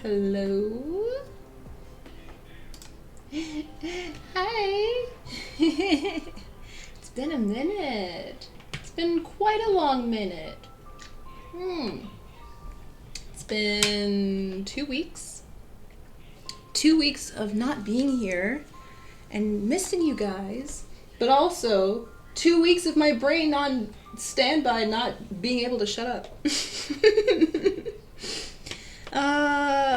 Hello? Hi! It's been a minute. It's been quite a long minute. It's been 2 weeks. 2 weeks of not being here and missing you guys, but also 2 weeks of my brain on standby not being able to shut up.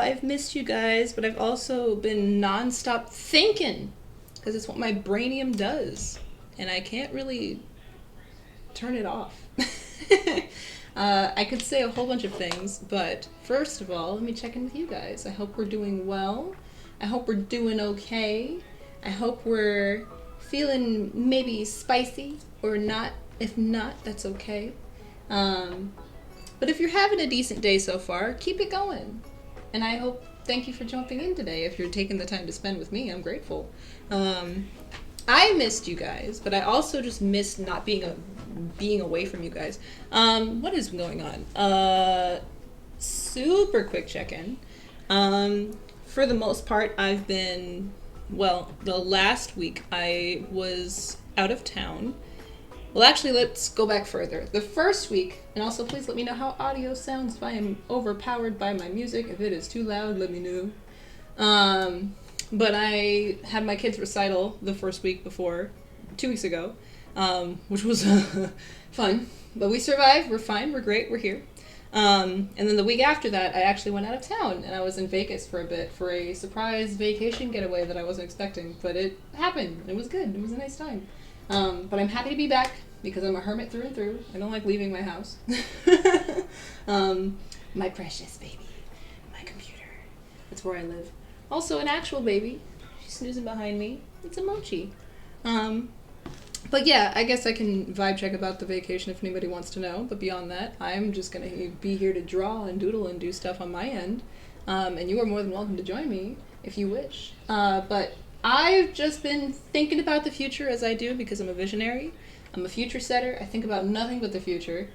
I've missed you guys, but I've also been nonstop thinking because it's what my brainium does, and I can't really turn it off. I could say a whole bunch of things, but first of all, let me check in with you guys. I hope we're doing well. I hope we're doing okay. I hope we're feeling maybe spicy or not. If not, that's okay. But if you're having a decent day so far, keep it going. And thank you for jumping in today. If you're taking the time to spend with me, I'm grateful. I missed you guys, but I also just missed not being away from you guys. What is going on? Super quick check-in. For the most part, the last week I was out of town. Well, actually, let's go back further. The first week, and also please let me know how audio sounds if I am overpowered by my music. If it is too loud, let me know. But I had my kids' recital the first week before, 2 weeks ago, which was fun. But we survived, we're fine, we're great, we're here. And then the week after that, I actually went out of town, and I was in Vegas for a bit for a surprise vacation getaway that I wasn't expecting. But it happened, it was good, it was a nice time. But I'm happy to be back because I'm a hermit through and through. I don't like leaving my house. My precious baby. My computer. That's where I live. Also an actual baby. She's snoozing behind me. It's a mochi. But yeah, I guess I can vibe check about the vacation if anybody wants to know. But beyond that, I'm just going to be here to draw and doodle and do stuff on my end. And you are more than welcome to join me if you wish. But I've just been thinking about the future as I do because I'm a visionary. I'm a future setter. I think about nothing but the future.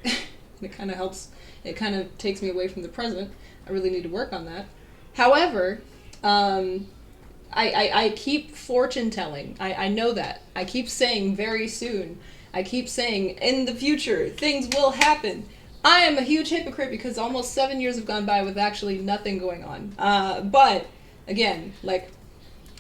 It kind of helps. It kind of takes me away from the present. I really need to work on that. However, I keep fortune telling. I know that. I keep saying very soon. I keep saying in the future things will happen. I am a huge hypocrite because almost 7 years have gone by with actually nothing going on. But again, like,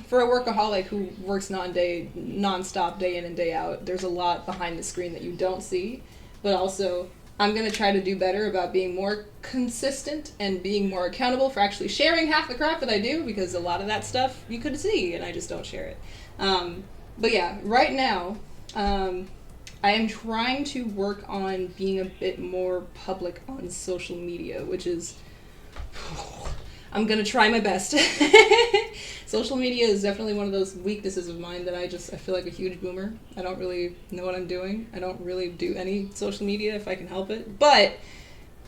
for a workaholic who works non-stop day in and day out, there's a lot behind the screen that you don't see. But also, I'm going to try to do better about being more consistent and being more accountable for actually sharing half the crap that I do, because a lot of that stuff you could see and I just don't share it. But yeah, right now, I am trying to work on being a bit more public on social media, which is... I'm going to try my best. Social media is definitely one of those weaknesses of mine that I feel like a huge boomer. I don't really know what I'm doing. I don't really do any social media if I can help it. But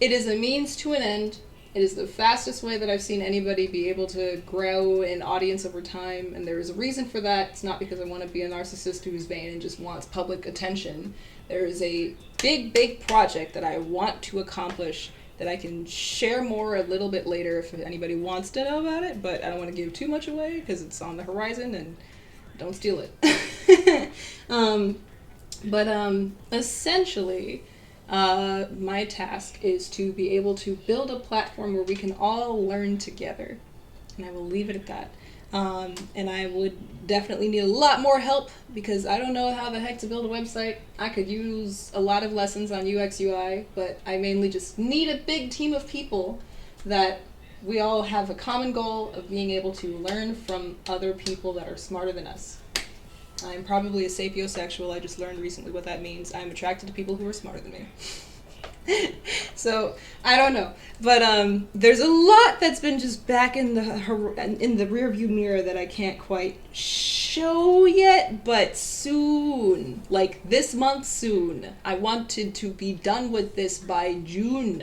it is a means to an end. It is the fastest way that I've seen anybody be able to grow an audience over time. And there is a reason for that. It's not because I want to be a narcissist who's vain and just wants public attention. There is a big, big project that I want to accomplish that I can share more a little bit later if anybody wants to know about it, but I don't want to give too much away because it's on the horizon and don't steal it. Essentially, my task is to be able to build a platform where we can all learn together, and I will leave it at that. And I would definitely need a lot more help because I don't know how the heck to build a website. I could use a lot of lessons on UX UI, but I mainly just need a big team of people that we all have a common goal of being able to learn from other people that are smarter than us. I'm probably a sapiosexual. I just learned recently what that means. I'm attracted to people who are smarter than me. So I don't know, but there's a lot that's been just back in the rear view mirror that I can't quite show yet, but soon, like this month soon. I wanted to be done with this by June.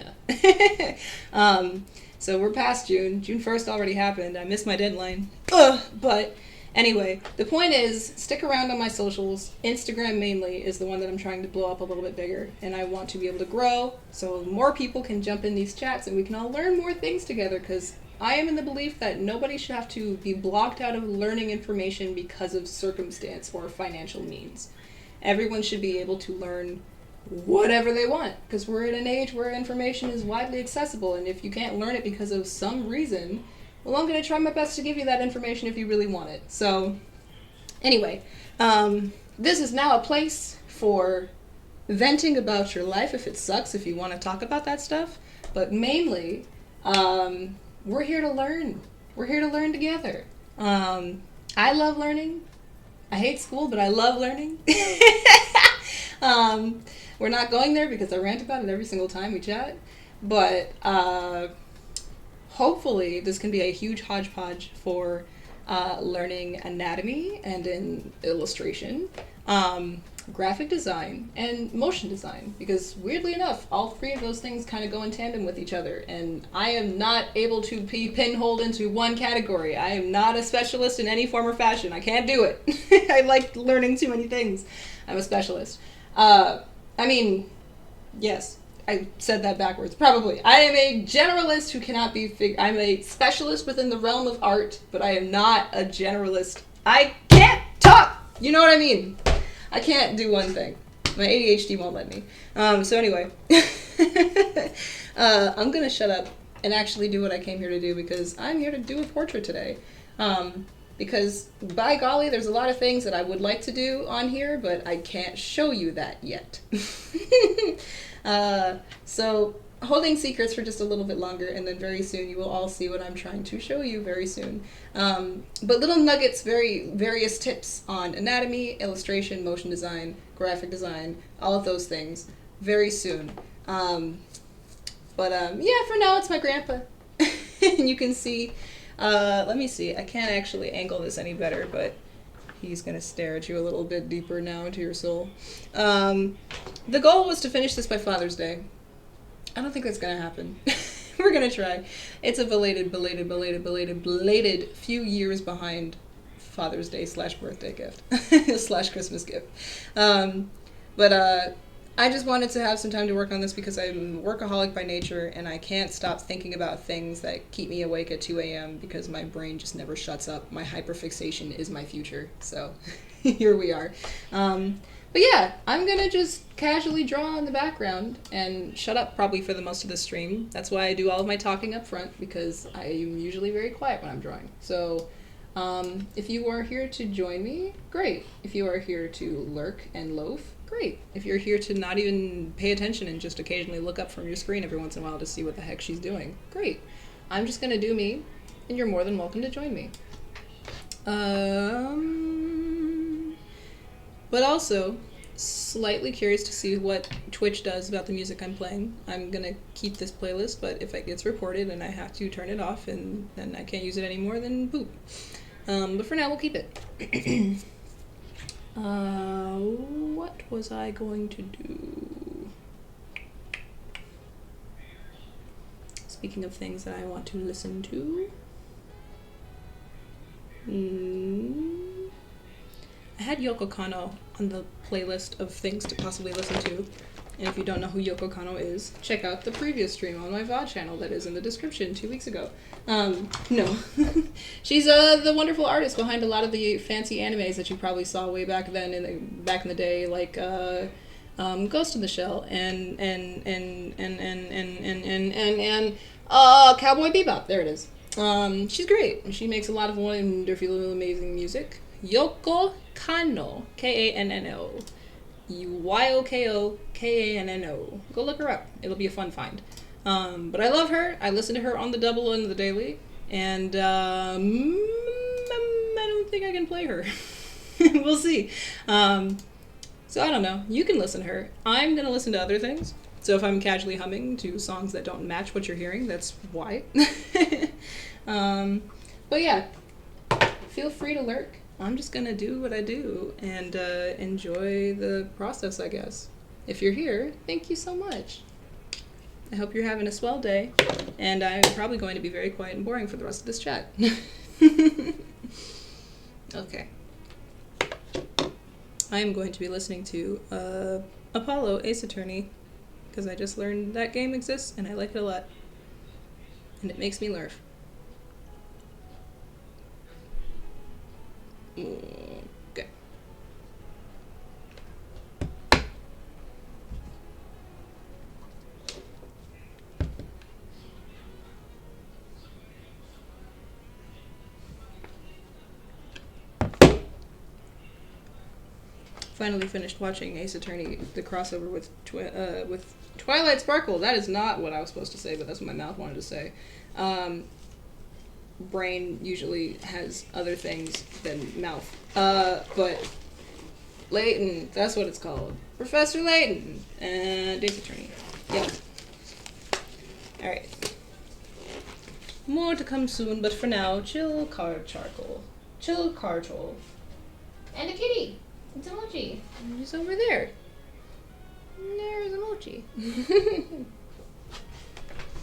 So we're past June. June 1st already happened. I missed my deadline. But Anyway, the point is, stick around on my socials. Instagram mainly is the one that I'm trying to blow up a little bit bigger, and I want to be able to grow so more people can jump in these chats and we can all learn more things together, because I am in the belief that nobody should have to be blocked out of learning information because of circumstance or financial means. Everyone should be able to learn whatever they want, because we're in an age where information is widely accessible, and if you can't learn it because of some reason, well, I'm going to try my best to give you that information if you really want it. So, anyway, this is now a place for venting about your life if it sucks, if you want to talk about that stuff. But mainly, we're here to learn. We're here to learn together. I love learning. I hate school, but I love learning. We're not going there because I rant about it every single time we chat. But hopefully this can be a huge hodgepodge for learning anatomy and in illustration, graphic design, and motion design, because weirdly enough, all three of those things kind of go in tandem with each other, and I am not able to be pinholed into one category. I am not a specialist in any form or fashion. I can't do it. I like learning too many things. I'm a specialist. Yes, I said that backwards. Probably. I am a generalist who cannot be I'm a specialist within the realm of art, but I am not a generalist. I can't talk! You know what I mean? I can't do one thing. My ADHD won't let me. So anyway. I'm gonna shut up and actually do what I came here to do, because I'm here to do a portrait today. Because, by golly, there's a lot of things that I would like to do on here, but I can't show you that yet. So, holding secrets for just a little bit longer, and then very soon you will all see what I'm trying to show you very soon. But little nuggets, various tips on anatomy, illustration, motion design, graphic design, all of those things, very soon. Yeah, for now it's my grandpa. And you can see... let me see. I can't actually angle this any better, but he's going to stare at you a little bit deeper now into your soul. The goal was to finish this by Father's Day. I don't think that's going to happen. We're going to try. It's a belated few years behind Father's Day / birthday gift / Christmas gift. I just wanted to have some time to work on this because I'm a workaholic by nature, and I can't stop thinking about things that keep me awake at 2 a.m. because my brain just never shuts up. My hyperfixation is my future, so here we are. But yeah, I'm going to just casually draw in the background and shut up probably for the most of the stream. That's why I do all of my talking up front, because I am usually very quiet when I'm drawing. So if you are here to join me, great. If you are here to lurk and loaf, great. If you're here to not even pay attention and just occasionally look up from your screen every once in a while to see what the heck she's doing, great. I'm just going to do me, and you're more than welcome to join me. But also, slightly curious to see what Twitch does about the music I'm playing. I'm going to keep this playlist, but if it gets reported and I have to turn it off and then I can't use it anymore, then boop. But for now, we'll keep it. What was I going to do? Speaking of things that I want to listen to. I had Yoko Kanno on the playlist of things to possibly listen to. And if you don't know who Yoko Kanno is, check out the previous stream on my VOD channel that is in the description 2 weeks ago. No. She's the wonderful artist behind a lot of the fancy animes that you probably saw way back then, back in the day, like Ghost in the Shell and Cowboy Bebop. There it is. She's great. She makes a lot of wonderful, amazing music. Yoko Kanno, K-A-N-N-O. YOKO-KANNO. Go look her up. It'll be a fun find. But I love her. I listen to her on the double and the daily. And I don't think I can play her. We'll see. So I don't know. You can listen to her. I'm going to listen to other things. So if I'm casually humming to songs that don't match what you're hearing, that's why. But yeah, feel free to lurk. I'm just going to do what I do and enjoy the process, I guess. If you're here, thank you so much. I hope you're having a swell day, and I'm probably going to be very quiet and boring for the rest of this chat. Okay. I am going to be listening to Apollo Ace Attorney because I just learned that game exists and I like it a lot. And it makes me nerve. Okay. Finally finished watching Ace Attorney, the crossover with Twilight Sparkle. That is not what I was supposed to say, but that's what my mouth wanted to say. Brain usually has other things than mouth. But Layton, that's what it's called. Professor Layton and Ace Attorney. Yep. Alright. More to come soon, but for now, chill car charcoal. Chill car troll. And a kitty. It's a mochi. He's over there. There's a mochi.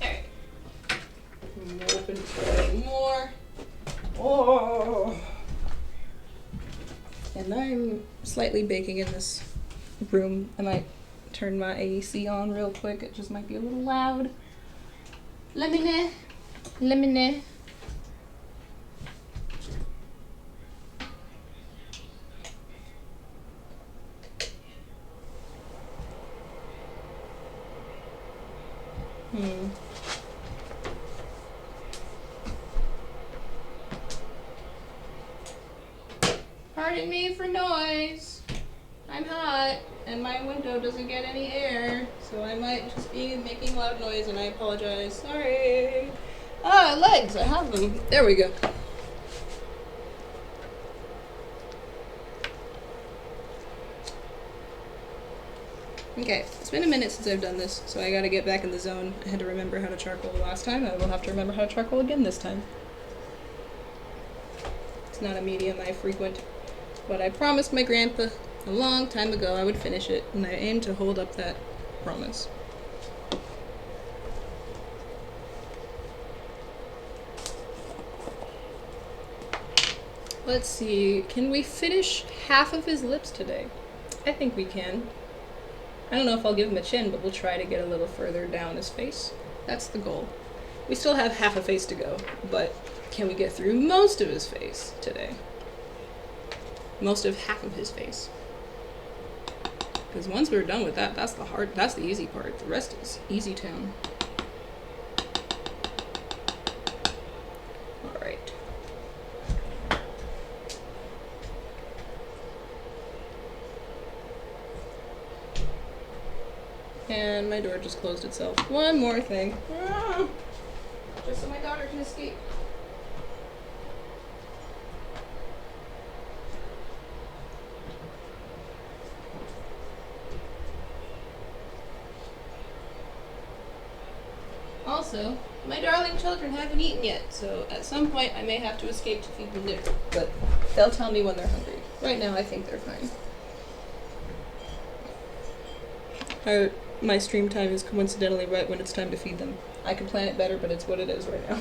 Alright. Open for more. Oh. And I'm slightly baking in this room. I might turn my AC on real quick. It just might be a little loud. Let me know. Let me know. Pardon me for noise. I'm hot, and my window doesn't get any air, so I might just be making loud noise, and I apologize. Sorry. Ah, legs. I have them. There we go. Okay, it's been a minute since I've done this, so I gotta get back in the zone. I had to remember how to charcoal the last time. I will have to remember how to charcoal again this time. It's not a medium I frequent, but I promised my grandpa a long time ago I would finish it, and I aim to hold up that promise. Let's see, can we finish half of his lips today? I think we can. I don't know if I'll give him a chin, but we'll try to get a little further down his face. That's the goal. We still have half a face to go, but can we get through most of his face today? Most of half of his face. Because once we're done with that, that's the easy part. The rest is easy town. Alright. And my door just closed itself. One more thing. Ah, just so my daughter can escape. Also, my darling children haven't eaten yet, so at some point I may have to escape to feed them dinner, but they'll tell me when they're hungry. Right now I think they're fine. My stream time is coincidentally right when it's time to feed them. I could plan it better, but it's what it is right now.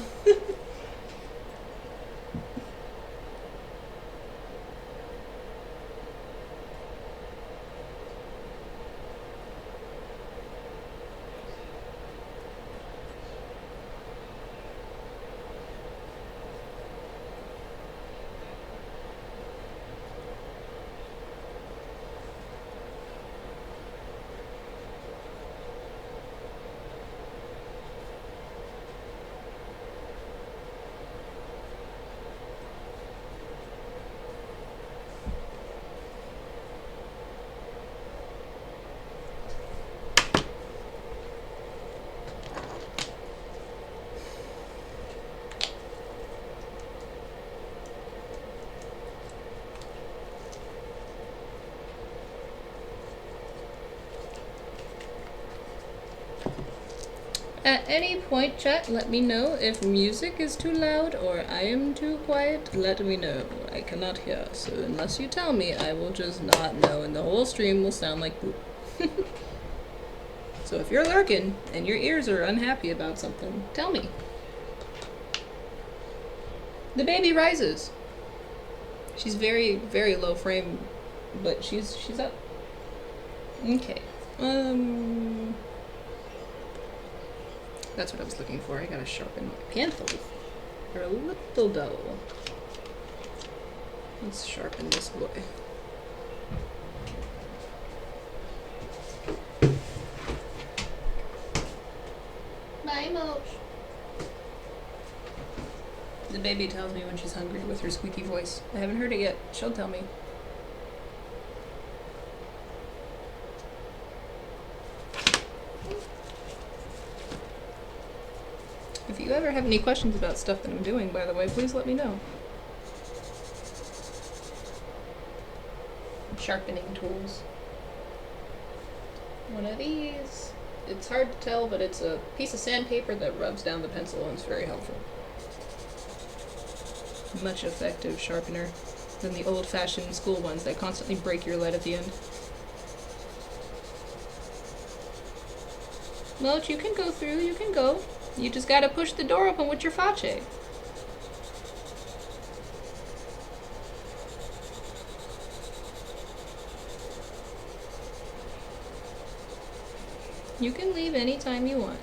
At any point, chat, let me know if music is too loud or I am too quiet. Let me know. I cannot hear, so unless you tell me, I will just not know, and the whole stream will sound like poop. So if you're lurking and your ears are unhappy about something, tell me. The baby rises. She's very, very low frame, but she's up. Okay. That's what I was looking for. I gotta sharpen my pencils. They're a little dull. Let's sharpen this boy. Bye, Moch. The baby tells me when she's hungry with her squeaky voice. I haven't heard it yet. She'll tell me. If you ever have any questions about stuff that I'm doing, by the way, please let me know. Sharpening tools. One of these. It's hard to tell, but it's a piece of sandpaper that rubs down the pencil and it's very helpful. Much effective sharpener than the old-fashioned school ones that constantly break your lead at the end. Moch, you can go through, you can go. You just gotta push the door open with your face. You can leave anytime you want.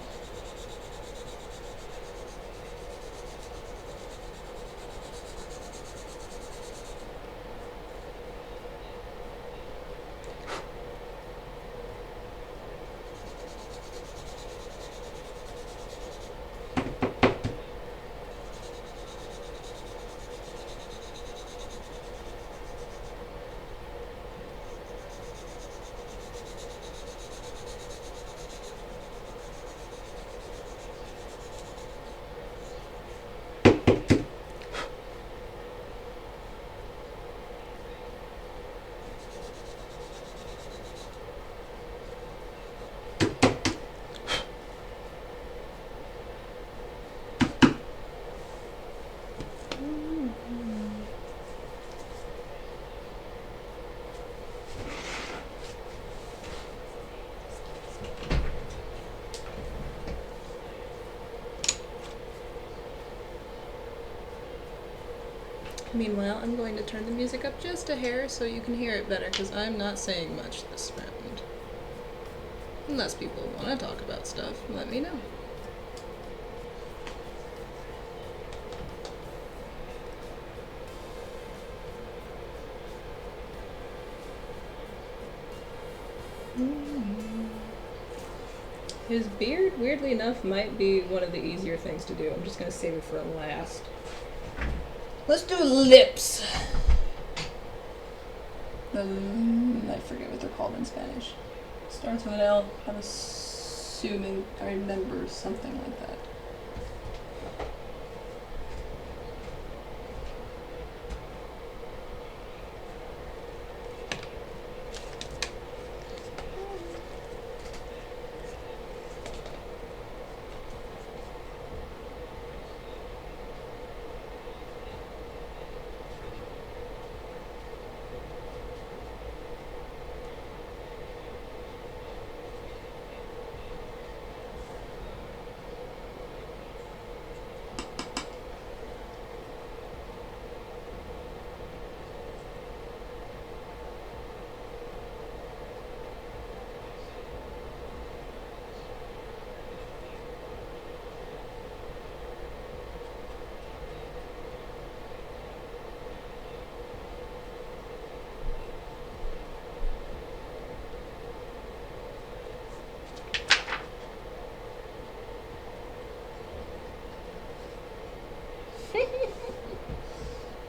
Meanwhile, I'm going to turn the music up just a hair so you can hear it better, because I'm not saying much this round. Unless people want to talk about stuff, let me know. His beard, weirdly enough, might be one of the easier things to do. I'm just going to save it for last. Let's do lips. I forget what they're called in Spanish. Starts with an L. I'm assuming I remember something like that.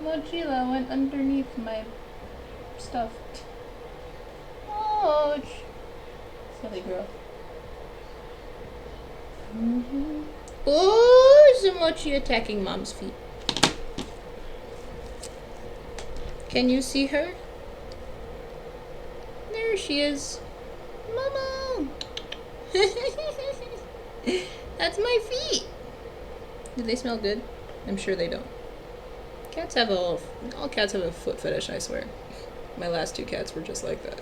Mochila went underneath my stuff. Ouch! Silly girl. Oh, is Mochi attacking Mom's feet? Can you see her? There she is. Mama! That's my feet! Do they smell good? I'm sure they don't. Cats have all cats have a foot fetish, I swear. My last two cats were just like that.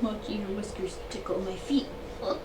Mochi, your whiskers tickle my feet. Ugh.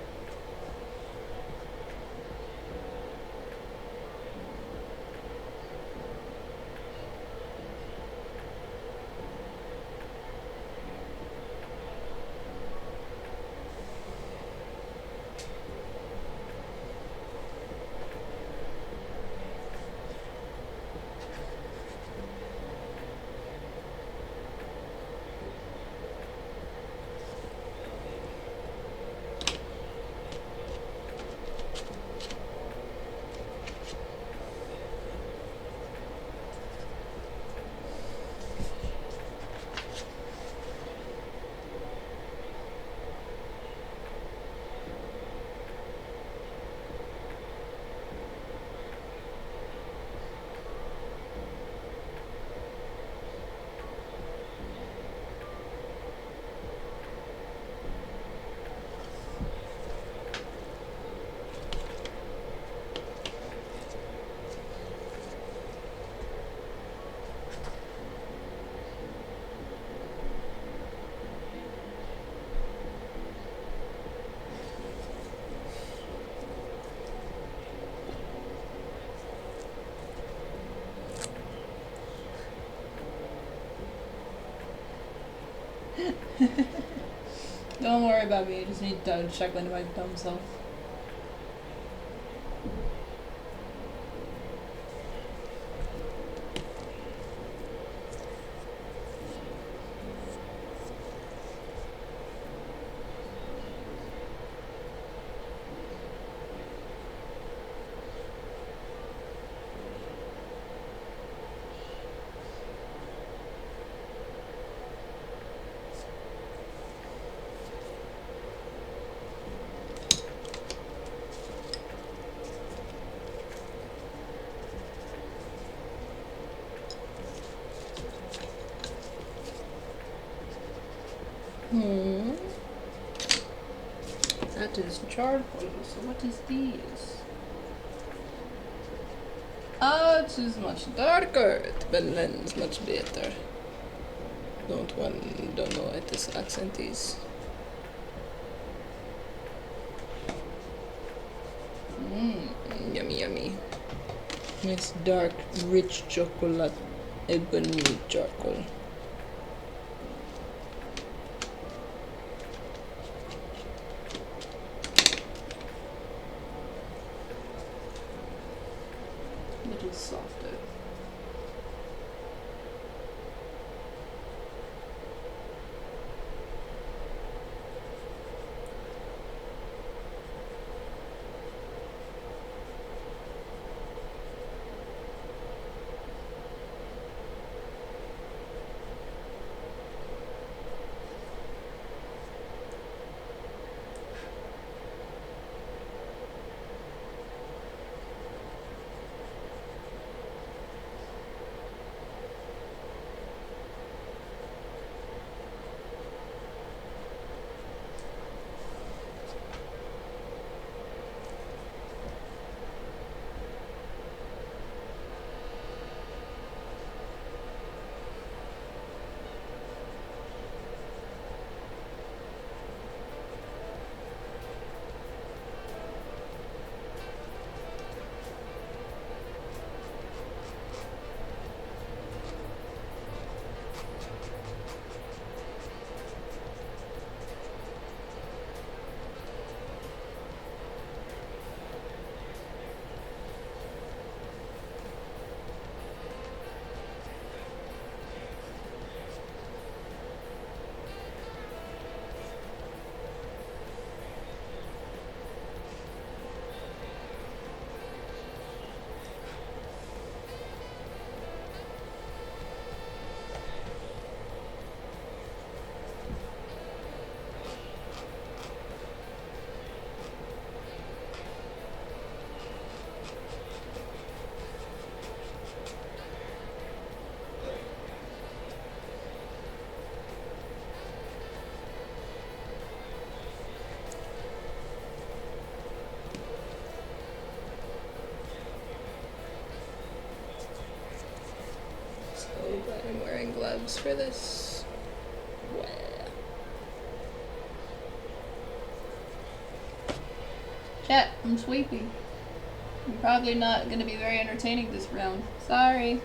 Don't worry about me. I just need to check into my dumb self. That is charcoal. So what is this? It is much darker. It blends much better. Don't know what this accent is. Yummy, yummy. Nice dark, rich chocolate, ebony charcoal. A little softer. gloves for this. Well. Chat, I'm sweeping. I'm probably not going to be very entertaining this round. Sorry.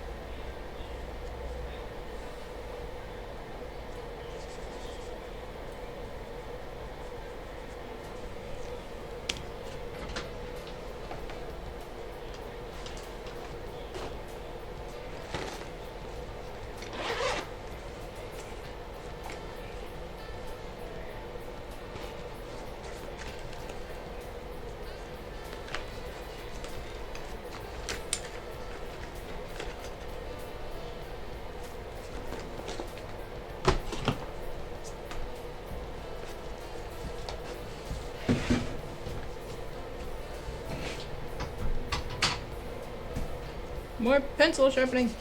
More pencil sharpening.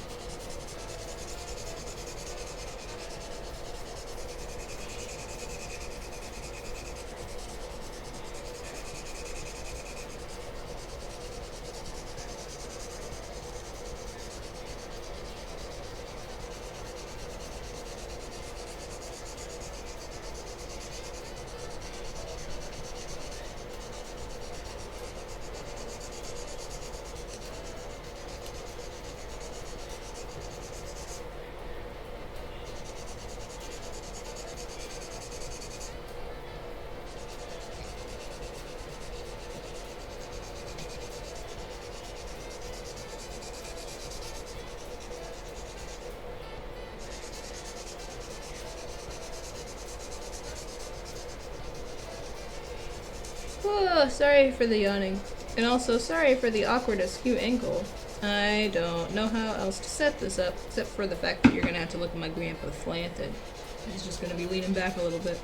Oh, sorry for the yawning. And also sorry for the awkward askew ankle. I don't know how else to set this up, except for the fact that you're gonna have to look at my grandpa slanted. He's just gonna be leaning back a little bit.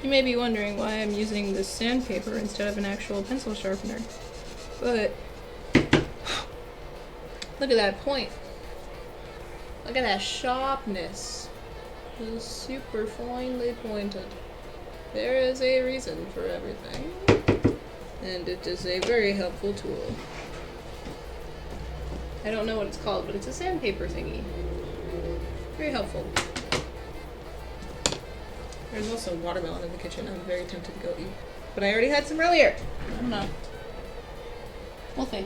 You may be wondering why I'm using this sandpaper instead of an actual pencil sharpener. But look at that point. Look at that sharpness. It is super finely pointed. There is a reason for everything. And it is a very helpful tool. I don't know what it's called, but it's a sandpaper thingy. Very helpful. There's also watermelon in the kitchen. I'm very tempted to go eat. But I already had some earlier. I don't know. We'll see.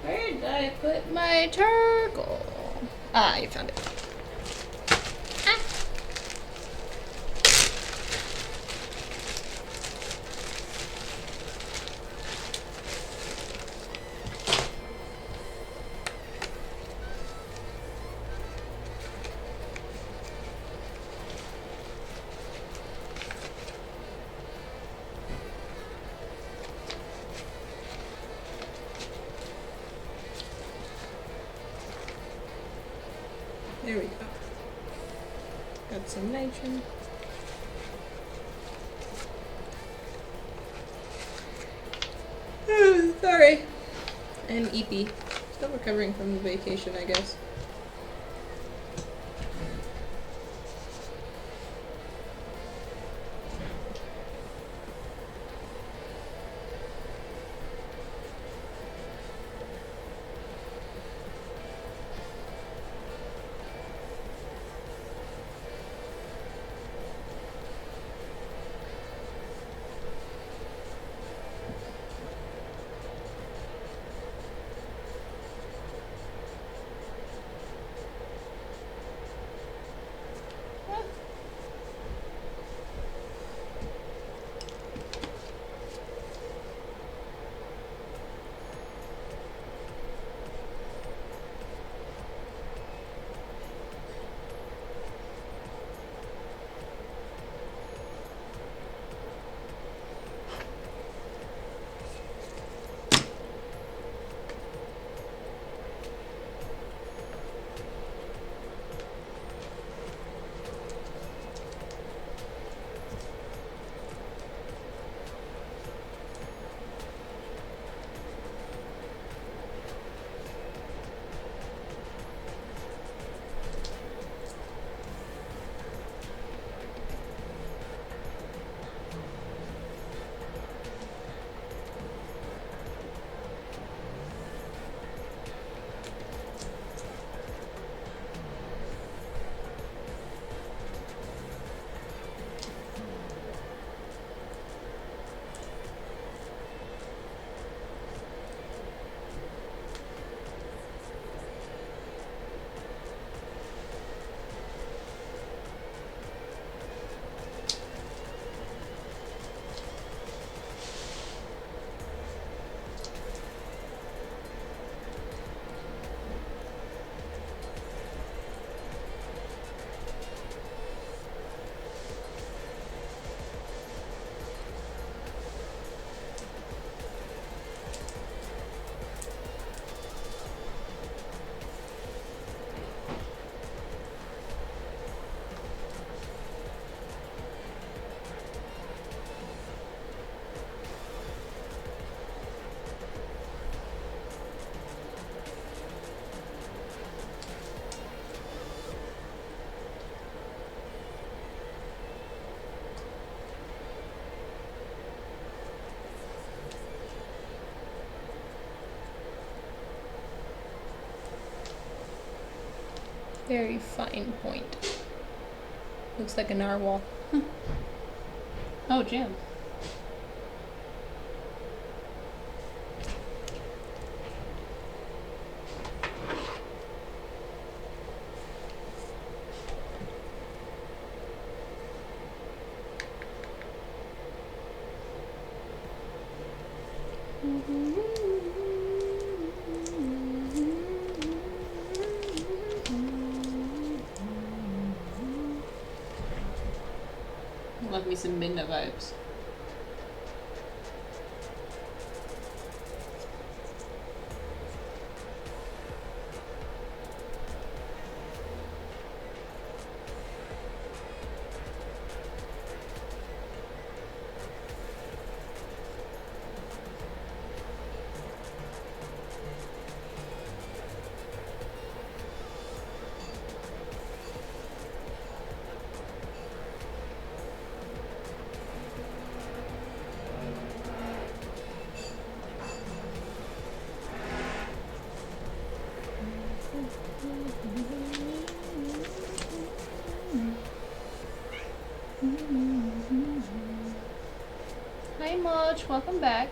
Where did I put my charcoal? Ah, you found it. There we go. Got some nitrogen. Sorry. I'm eepy. Still recovering from the vacation, I guess. Very fine point. Looks like a narwhal. Oh, Jim. Love me some Minda vibes. Hi, Mulch. Welcome back.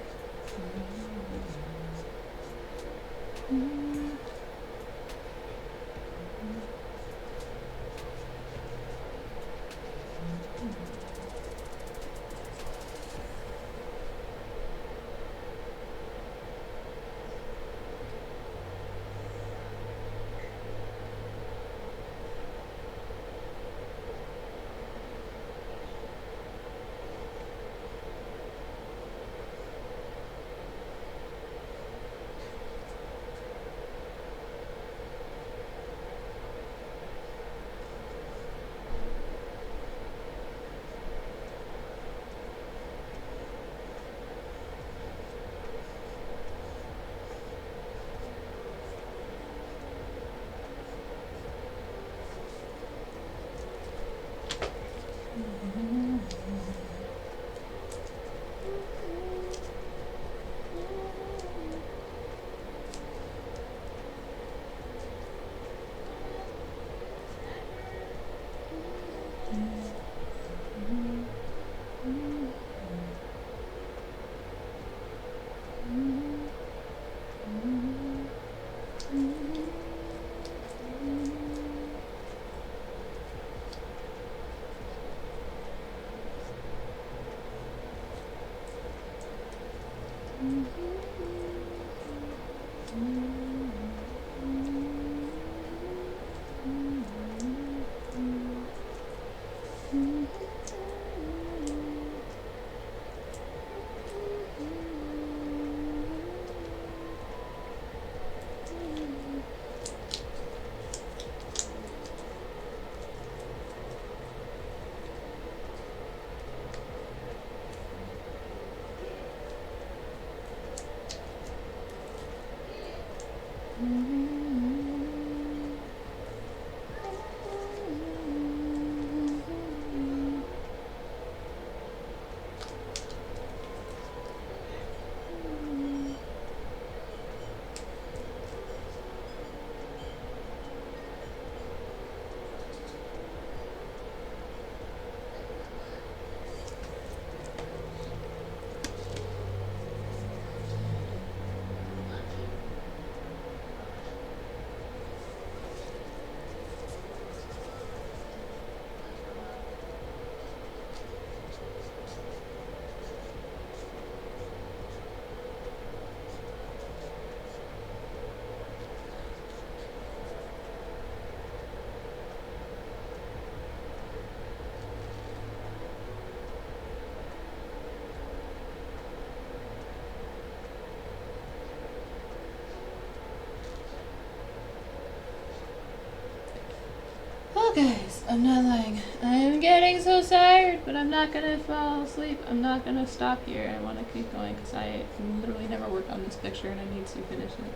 Oh guys, I'm not lying. I'm getting so tired, but I'm not gonna fall asleep. I'm not gonna stop here. I want to keep going because I literally never worked on this picture and I need to finish it.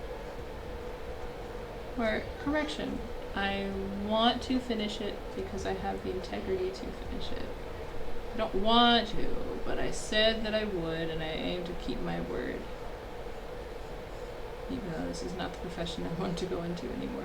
Or, correction, I want to finish it because I have the integrity to finish it. I don't want to, but I said that I would and I aim to keep my word. Even though this is not the profession I want to go into anymore.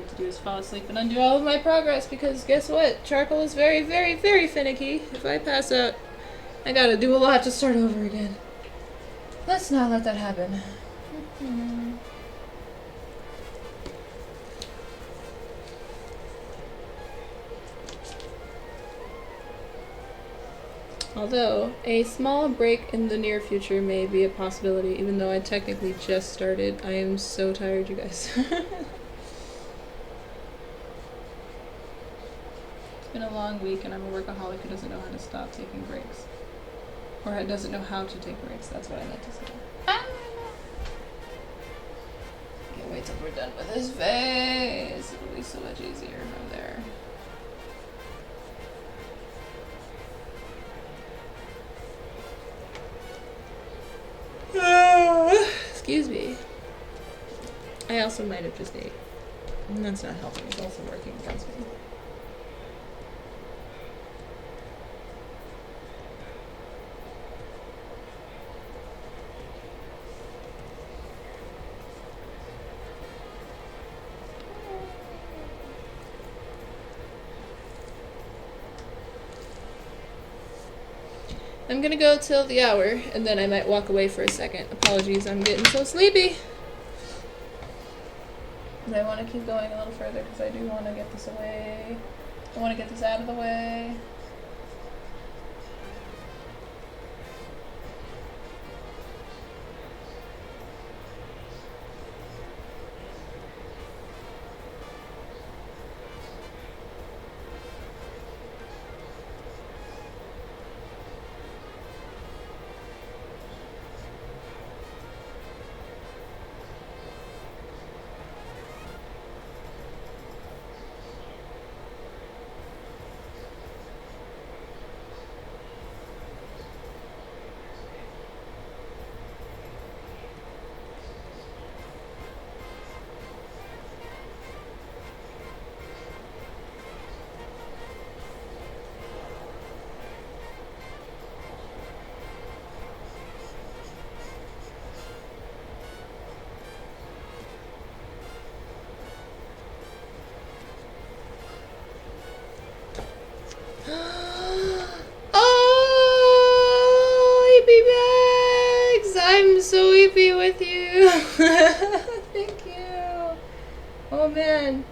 to do is fall asleep and undo all of my progress, because guess what? Charcoal is very, very, very finicky. If I pass out, I gotta do a lot to start over again. Let's not let that happen. Although, a small break in the near future may be a possibility, even though I technically just started. I am so tired, you guys. It's been a long week, and I'm a workaholic who doesn't know how to stop taking breaks. Or who doesn't know how to take breaks, that's what I meant to say. Can't wait till we're done with this phase. It'll be so much easier from there. Excuse me. I also might have just ate. And that's not helping. It's also working against me. I'm gonna go till the hour, and then I might walk away for a second. Apologies, I'm getting so sleepy. But I want to keep going a little further, because I do want to get this away. I want to get this out of the way. With you. Thank you. Oh man,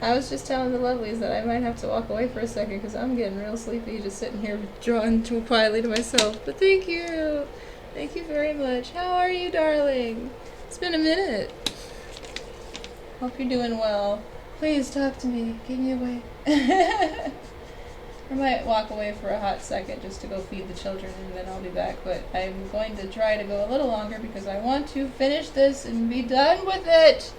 I was just telling the lovelies that I might have to walk away for a second because I'm getting real sleepy just sitting here drawing too quietly to myself. But thank you very much. How are you, darling? It's been a minute. Hope you're doing well. Please talk to me. Give me away. I might walk away for a hot second just to go feed the children, and then I'll be back. But I'm going to try to go a little longer because I want to finish this and be done with it.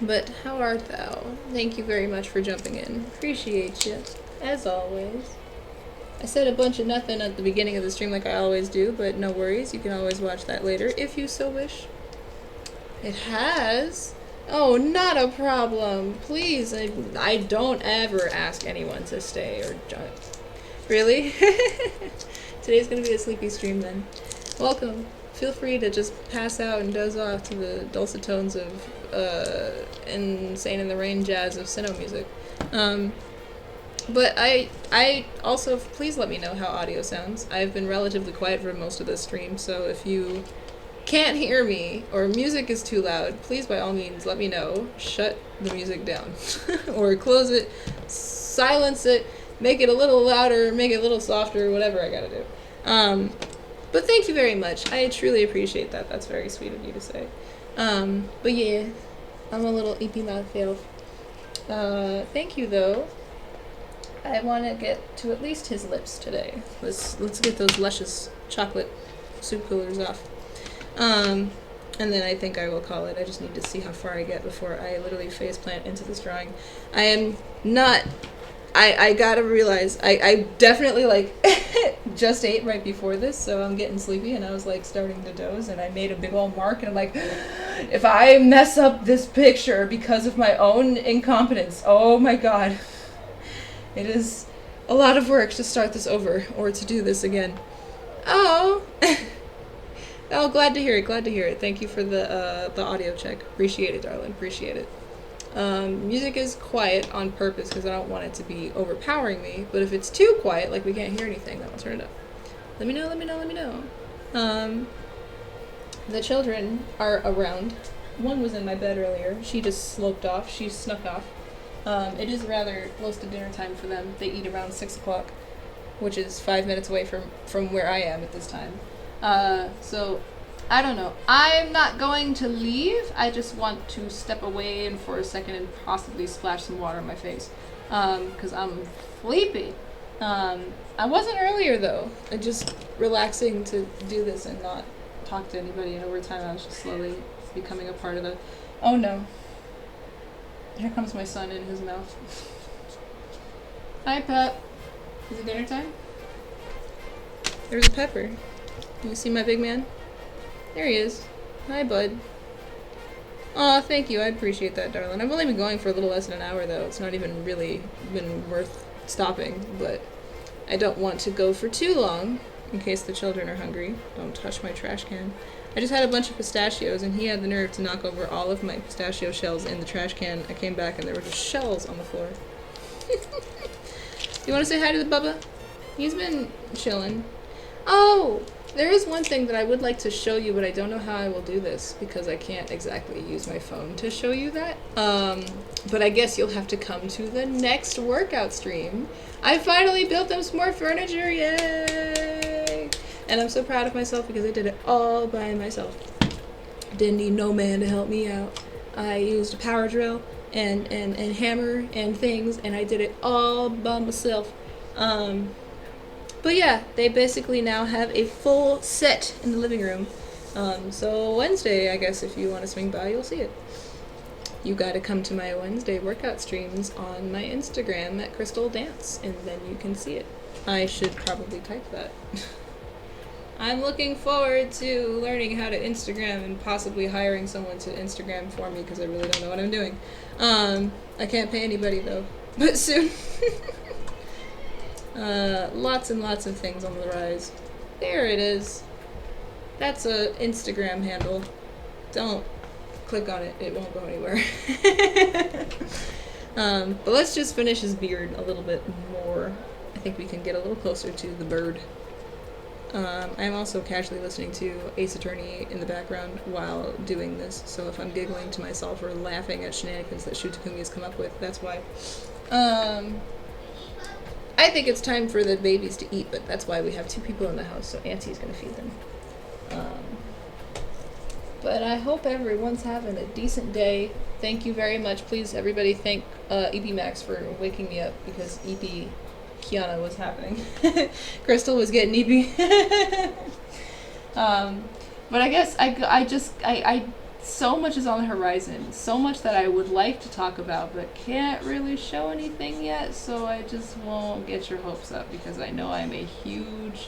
But how art thou? Thank you very much for jumping in. Appreciate you, as always. I said a bunch of nothing at the beginning of the stream like I always do, but no worries. You can always watch that later if you so wish. It has... Oh, not a problem. Please, I don't ever ask anyone to stay or jump. Really? Today's gonna be a sleepy stream then. Welcome. Feel free to just pass out and doze off to the dulcet tones of Insane in the Rain jazz of Sinnoh music. But I also, please let me know how audio sounds. I've been relatively quiet for most of this stream, so if you can't hear me or music is too loud, please by all means let me know. Shut the music down or close it, silence it, make it a little louder, make it a little softer, whatever I gotta do. But thank you very much. I truly appreciate that. That's very sweet of you to say. But yeah, I'm a little eepy mouth elf. Thank you though. I want to get to at least his lips today. Let's get those luscious chocolate soup coolers off. And then I think I will call it. I just need to see how far I get before I literally faceplant into this drawing. I am not... I gotta realize, I definitely, like, just ate right before this, so I'm getting sleepy, and I was, like, starting to doze, and I made a big old mark, and I'm like, if I mess up this picture because of my own incompetence, oh my god. It is a lot of work to start this over, or to do this again. Oh! Oh, glad to hear it. Glad to hear it. Thank you for the audio check. Appreciate it, darling. Appreciate it. Music is quiet on purpose because I don't want it to be overpowering me. But if it's too quiet, like we can't hear anything, then I'll turn it up. Let me know. Let me know. Let me know. The children are around. One was in my bed earlier. She just sloped off. She snuck off. It is rather close to dinner time for them. They eat around 6 o'clock, which is 5 minutes away from where I am at this time. So, I don't know. I'm not going to leave. I just want to step away and for a second and possibly splash some water on my face. Because I'm sleepy. I wasn't earlier though. I'm just relaxing to do this and not talk to anybody. And over time I was just slowly becoming a part of the... Oh no. Here comes my son in his mouth. Hi, Pep. Is it dinner time? There's a pepper. You see my big man? There he is. Hi, bud. Aw, thank you. I appreciate that, darling. I've only been going for a little less than an hour, though. It's not even really been worth stopping, but I don't want to go for too long in case the children are hungry. Don't touch my trash can. I just had a bunch of pistachios, and he had the nerve to knock over all of my pistachio shells in the trash can. I came back, and there were just shells on the floor. You want to say hi to the Bubba? He's been chilling. Oh, there is one thing that I would like to show you, but I don't know how I will do this because I can't exactly use my phone to show you that. But I guess you'll have to come to the next workout stream. I finally built them some more furniture, yay! And I'm so proud of myself because I did it all by myself. Didn't need no man to help me out. I used a power drill and hammer and things, and I did it all by myself. But yeah, they basically now have a full set in the living room. So Wednesday, I guess, if you want to swing by, you'll see it. You gotta come to my Wednesday workout streams on my Instagram at CrystalDance, and then you can see it. I should probably type that. I'm looking forward to learning how to Instagram and possibly hiring someone to Instagram for me because I really don't know what I'm doing. I can't pay anybody though, but soon. Lots and lots of things on the rise. There it is. That's a Instagram handle. Don't click on it. It won't go anywhere. But let's just finish his beard a little bit more. I think we can get a little closer to the bird. I'm also casually listening to Ace Attorney in the background while doing this, so if I'm giggling to myself or laughing at shenanigans that Shutakumi has come up with, that's why. I think it's time for the babies to eat, but that's why we have 2 people in the house, so Auntie's gonna feed them. But I hope everyone's having a decent day. Thank you very much. Please, everybody, thank EP Max for waking me up because EP Kiana was happening. Crystal was getting EP. But I guess I so much is on the horizon, so much that I would like to talk about, but can't really show anything yet, so I just won't get your hopes up because I know I'm a huge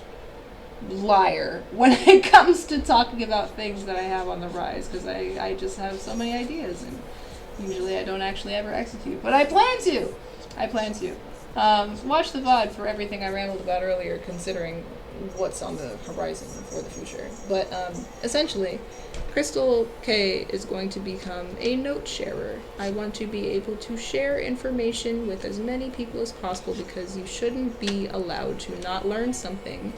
liar when it comes to talking about things that I have on the rise, because I just have so many ideas, and usually I don't actually ever execute, but I plan to! Watch the VOD for everything I rambled about earlier, considering what's on the horizon for the future. But essentially, CrystalK is going to become a note sharer. I want to be able to share information with as many people as possible because you shouldn't be allowed to not learn something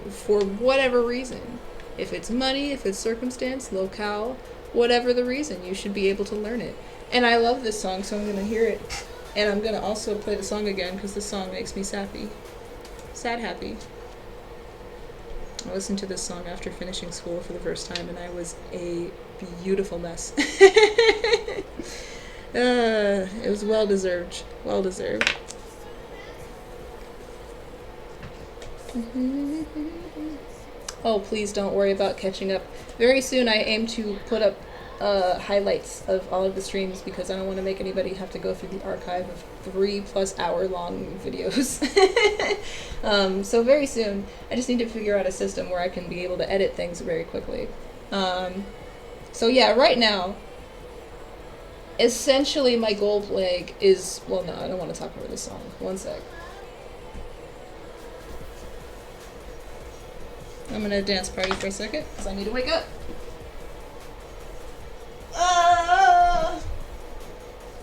for whatever reason. If it's money, if it's circumstance, locale, whatever the reason, you should be able to learn it. And I love this song, so I'm going to hear it. And I'm going to also play the song again because the song makes me sappy. Sad happy. I listened to this song after finishing school for the first time, and I was a beautiful mess. It was well deserved. Well deserved. Oh, please don't worry about catching up. Very soon I aim to put up highlights of all of the streams because I don't want to make anybody have to go through the archive of 3+ hour long videos. So very soon, I just need to figure out a system where I can be able to edit things very quickly. So yeah, right now, essentially my goal leg is, well no, I don't want to talk over this song. One sec. I'm gonna dance party for a second because I need to wake up.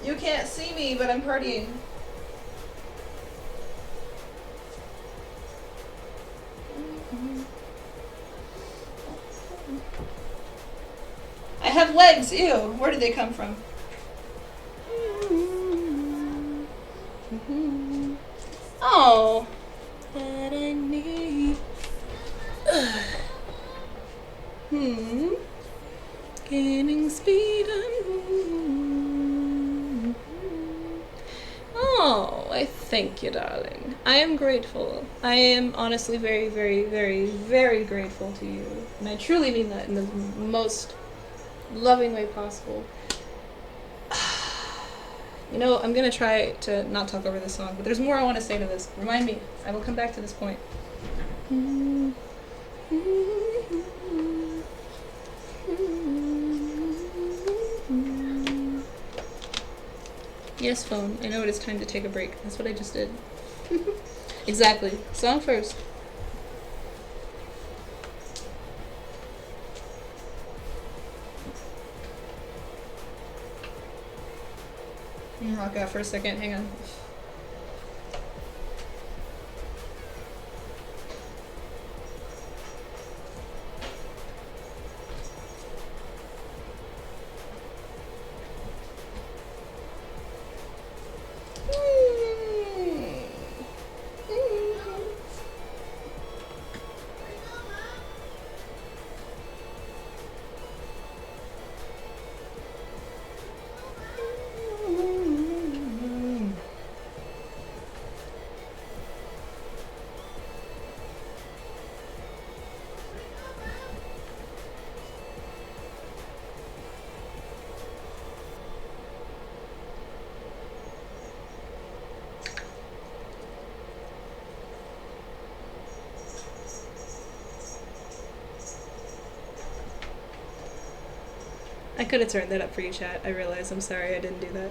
You can't see me, but I'm partying. I have legs, ew. Where did they come from? Oh. That I need. Gaining speed. Oh, I thank you, darling. I am grateful. I am honestly very, very, very, very grateful to you. And I truly mean that in the most loving way possible. You know, I'm gonna try to not talk over this song, but there's more I want to say to this. Remind me. I will come back to this point. Yes, phone. I know it is time to take a break. That's what I just did. Exactly. Song first. Rock out for a second. Hang on. I could have turned that up for you, chat. I realize. I'm sorry I didn't do that.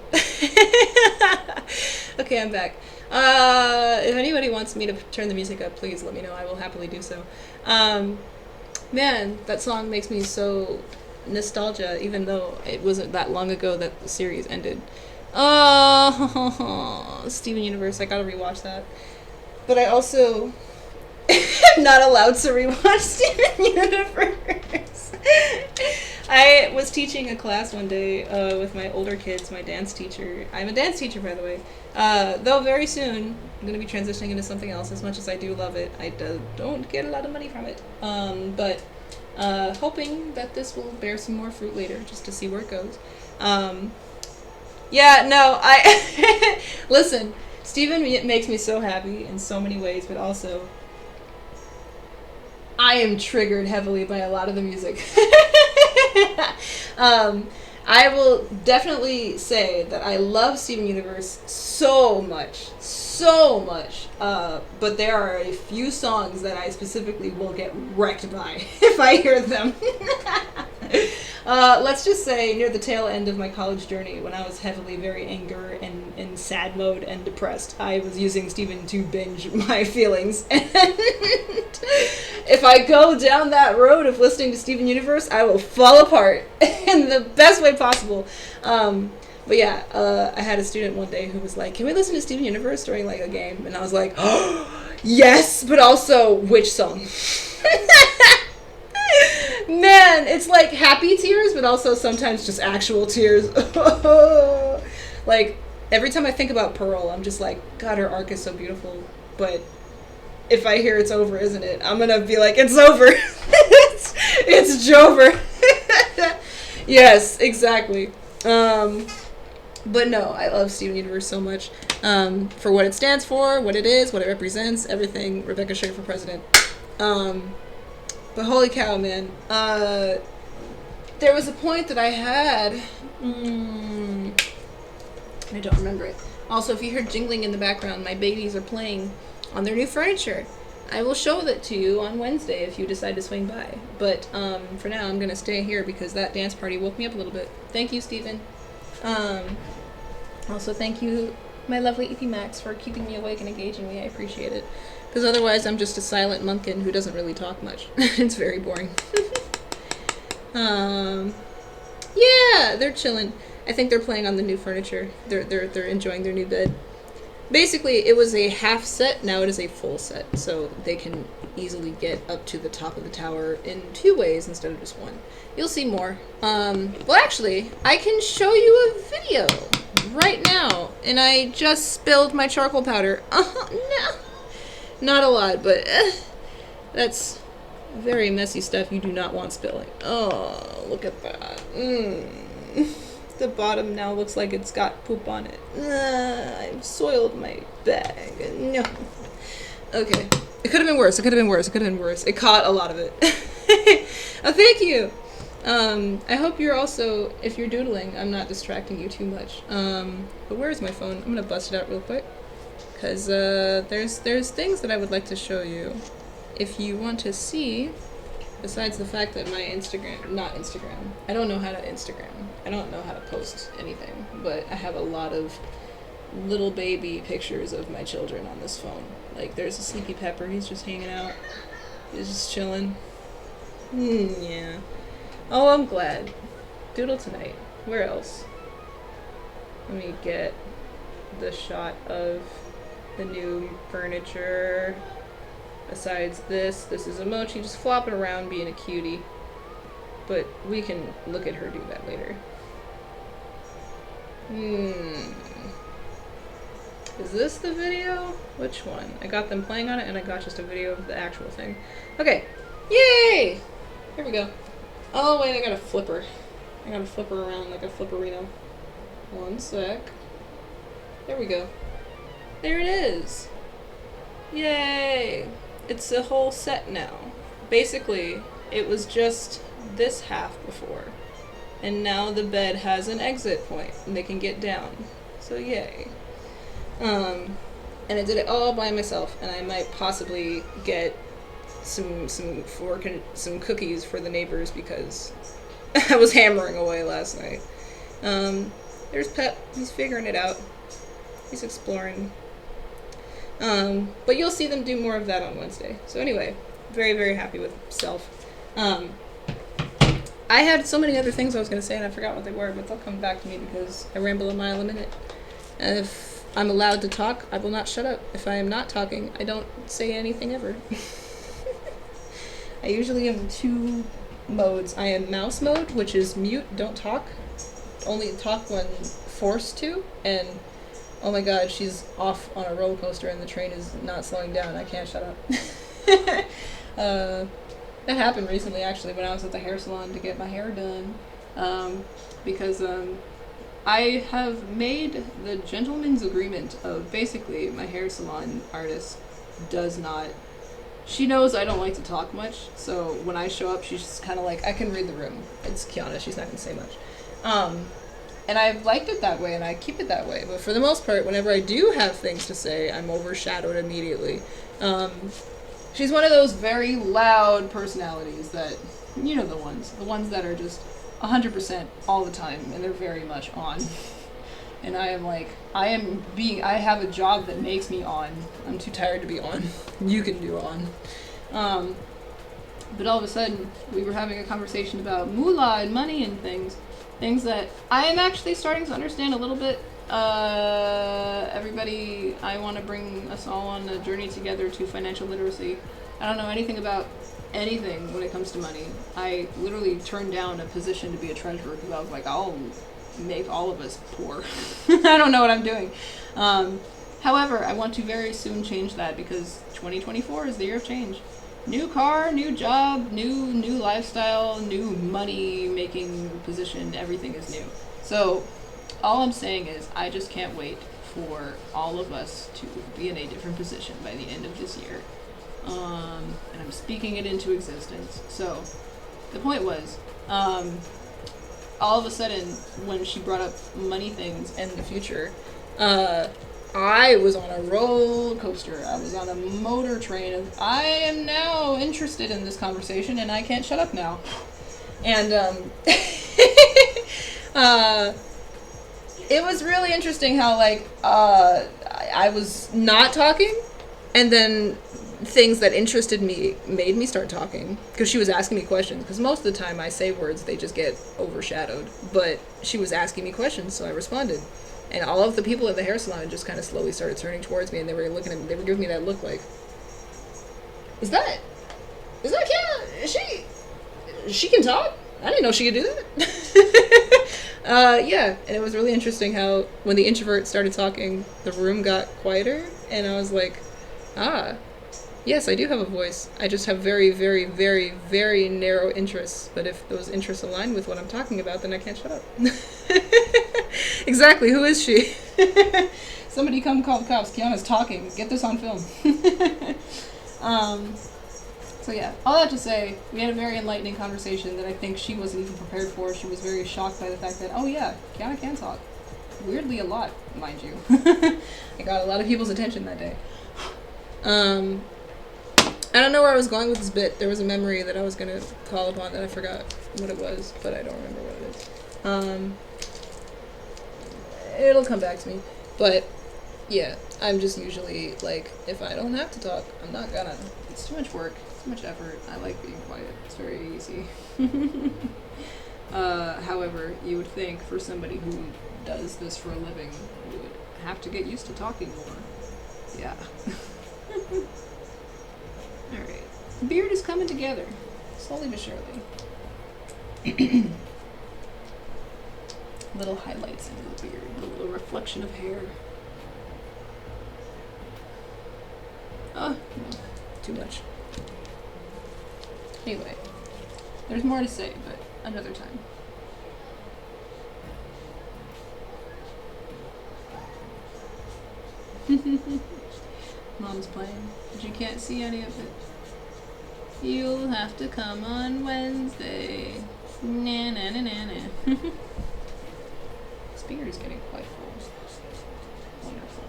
Okay, I'm back. If anybody wants me to turn the music up, please let me know. I will happily do so. Man, that song makes me so nostalgia, even though it wasn't that long ago that the series ended. Oh, Steven Universe. I gotta rewatch that. But I also am not allowed to rewatch Steven Universe. I was teaching a class one day with my older kids, my dance teacher. I'm a dance teacher, by the way. Though very soon, I'm going to be transitioning into something else. As much as I do love it, I don't get a lot of money from it. But hoping that this will bear some more fruit later, just to see where it goes. Yeah, no, I... Listen, Steven makes me so happy in so many ways, but also... I am triggered heavily by a lot of the music. I will definitely say that I love Steven Universe so much. But there are a few songs that I specifically will get wrecked by if I hear them. Let's just say near the tail end of my college journey, when I was heavily very anger and in sad mode and depressed, I was using Steven to binge my feelings. And if I go down that road of listening to Steven Universe, I will fall apart in the best way possible. But yeah, I had a student one day who was like, "Can we listen to Steven Universe during like a game?" And I was like, "Oh, yes, but also which song?" Man, it's like happy tears, but also sometimes just actual tears. Like, every time I think about Pearl, I'm just like, God, her arc is so beautiful. But if I hear it's over, isn't it? I'm gonna be like, it's over. it's Jover. Yes, exactly. But no, I love Steven Universe so much. For what it stands for, what it is, what it represents, everything. Rebecca Sugar for president. But holy cow, man. There was a point that I had. I don't remember it. Also, if you hear jingling in the background, my babies are playing on their new furniture. I will show that to you on Wednesday if you decide to swing by. But for now, I'm going to stay here because that dance party woke me up a little bit. Thank you, Steven. Also, thank you, my lovely EP Max, for keeping me awake and engaging me. I appreciate it. Because otherwise I'm just a silent munkin who doesn't really talk much. It's very boring. Yeah, they're chilling. I think they're playing on the new furniture. They're enjoying their new bed. Basically, it was a half set, now it is a full set. So they can easily get up to the top of the tower in 2 ways instead of just 1. You'll see more. Well, actually, I can show you a video right now. And I just spilled my charcoal powder. Oh, no. Not a lot, but that's very messy stuff you do not want spilling. Oh, look at that. The bottom now looks like it's got poop on it. I've soiled my bag. No. Okay. It could have been worse. It could have been worse. It could have been worse. It caught a lot of it. Oh, thank you. I hope you're also, if you're doodling, I'm not distracting you too much. But where's my phone? I'm gonna bust it out real quick. Because there's things that I would like to show you. If you want to see, besides the fact that my Instagram, I don't know how to Instagram. I don't know how to post anything, but I have a lot of little baby pictures of my children on this phone. Like, there's a sleepy pepper, he's just hanging out. He's just chilling. Yeah. Oh, I'm glad. Doodle tonight. Where else? Let me get the shot of the new furniture. Besides this is a Mochi just flopping around being a cutie. But we can look at her do that later. Is this the video? Which one? I got them playing on it and I got just a video of the actual thing. Okay. Yay! Here we go. Oh wait, I gotta flip her. I gotta flip her around like a flipperino. 1 sec. There we go. There it is! Yay! It's a whole set now. Basically, it was just this half before. And now the bed has an exit point and they can get down. So yay. And I did it all by myself, and I might possibly get some cookies for the neighbors because I was hammering away last night. There's Pep. He's figuring it out. He's exploring. But you'll see them do more of that on Wednesday. So anyway, very, very happy with self. I had so many other things I was going to say and I forgot what they were, but they'll come back to me because I ramble a mile a minute. And if I'm allowed to talk, I will not shut up. If I am not talking, I don't say anything ever. I usually am in 2 modes. I am mouse mode, which is mute, don't talk. Only talk when forced to, and oh my god, she's off on a roller coaster and the train is not slowing down. I can't shut up. That happened recently, actually, when I was at the hair salon to get my hair done. Because I have made the gentleman's agreement of basically my hair salon artist does not... She knows I don't like to talk much, so when I show up, she's just kind of like, I can read the room. It's Kiana, she's not going to say much. And I've liked it that way, and I keep it that way. But for the most part, whenever I do have things to say, I'm overshadowed immediately. She's one of those very loud personalities that, you know, the ones that are just 100% all the time, and they're very much on. And I am like, I have a job that makes me on. I'm too tired to be on. You can do on. But all of a sudden, we were having a conversation about moolah and money and things that I am actually starting to understand a little bit. Everybody, I want to bring us all on a journey together to financial literacy. I don't know anything about anything when it comes to money. I literally turned down a position to be a treasurer because I was like, I'll make all of us poor. I don't know what I'm doing. However, I want to very soon change that because 2024 is the year of change. New car, new job, new lifestyle, new money making position, everything is new. So all I'm saying is I just can't wait for all of us to be in a different position by the end of this year. And I'm speaking it into existence. So the point was, all of a sudden when she brought up money things and the future, I was on a roller coaster. I was on a motor train. I am now interested in this conversation and I can't shut up now. And it was really interesting how, like, I was not talking, and then things that interested me made me start talking, because she was asking me questions, because most of the time I say words, they just get overshadowed, but she was asking me questions, so I responded. And all of the people at the hair salon just kind of slowly started turning towards me, and they were looking at me, they were giving me that look like, is that Kiana? She can talk? I didn't know she could do that. Yeah, and it was really interesting how when the introvert started talking, the room got quieter, and I was like, yes, I do have a voice. I just have very, very, very, very narrow interests, but if those interests align with what I'm talking about, then I can't shut up. Exactly, who is she? Somebody come call the cops. Kiana's talking. Get this on film. So yeah, all that to say, we had a very enlightening conversation that I think she wasn't even prepared for. She was very shocked by the fact that, oh yeah, Kiana can talk. Weirdly a lot, mind you. I got a lot of people's attention that day. I don't know where I was going with this bit. There was a memory that I was going to call upon that I forgot what it was, but I don't remember what it is. It'll come back to me. But yeah, I'm just usually like, if I don't have to talk, I'm not gonna. It's too much work. Too much effort. I like being quiet. It's very easy. However, you would think for somebody who does this for a living would have to get used to talking more. Yeah. Alright. The beard is coming together. Slowly but surely. Little highlights into the beard. A little reflection of hair. Oh, no. Too much. Anyway, there's more to say, but another time. Mom's playing, but you can't see any of it. You'll have to come on Wednesday. Na na na na na. This beard is getting quite full. Wonderful.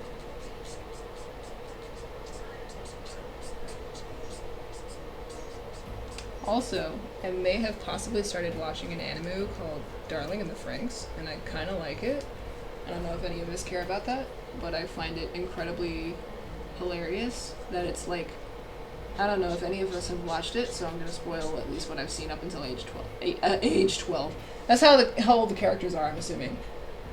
Also, I may have possibly started watching an anime called Darling in the Franxx, and I kind of like it. I don't know if any of us care about that, but I find it incredibly hilarious that it's like, I don't know if any of us have watched it, so I'm going to spoil at least what I've seen up until age 12. Age 12. That's how old the characters are, I'm assuming.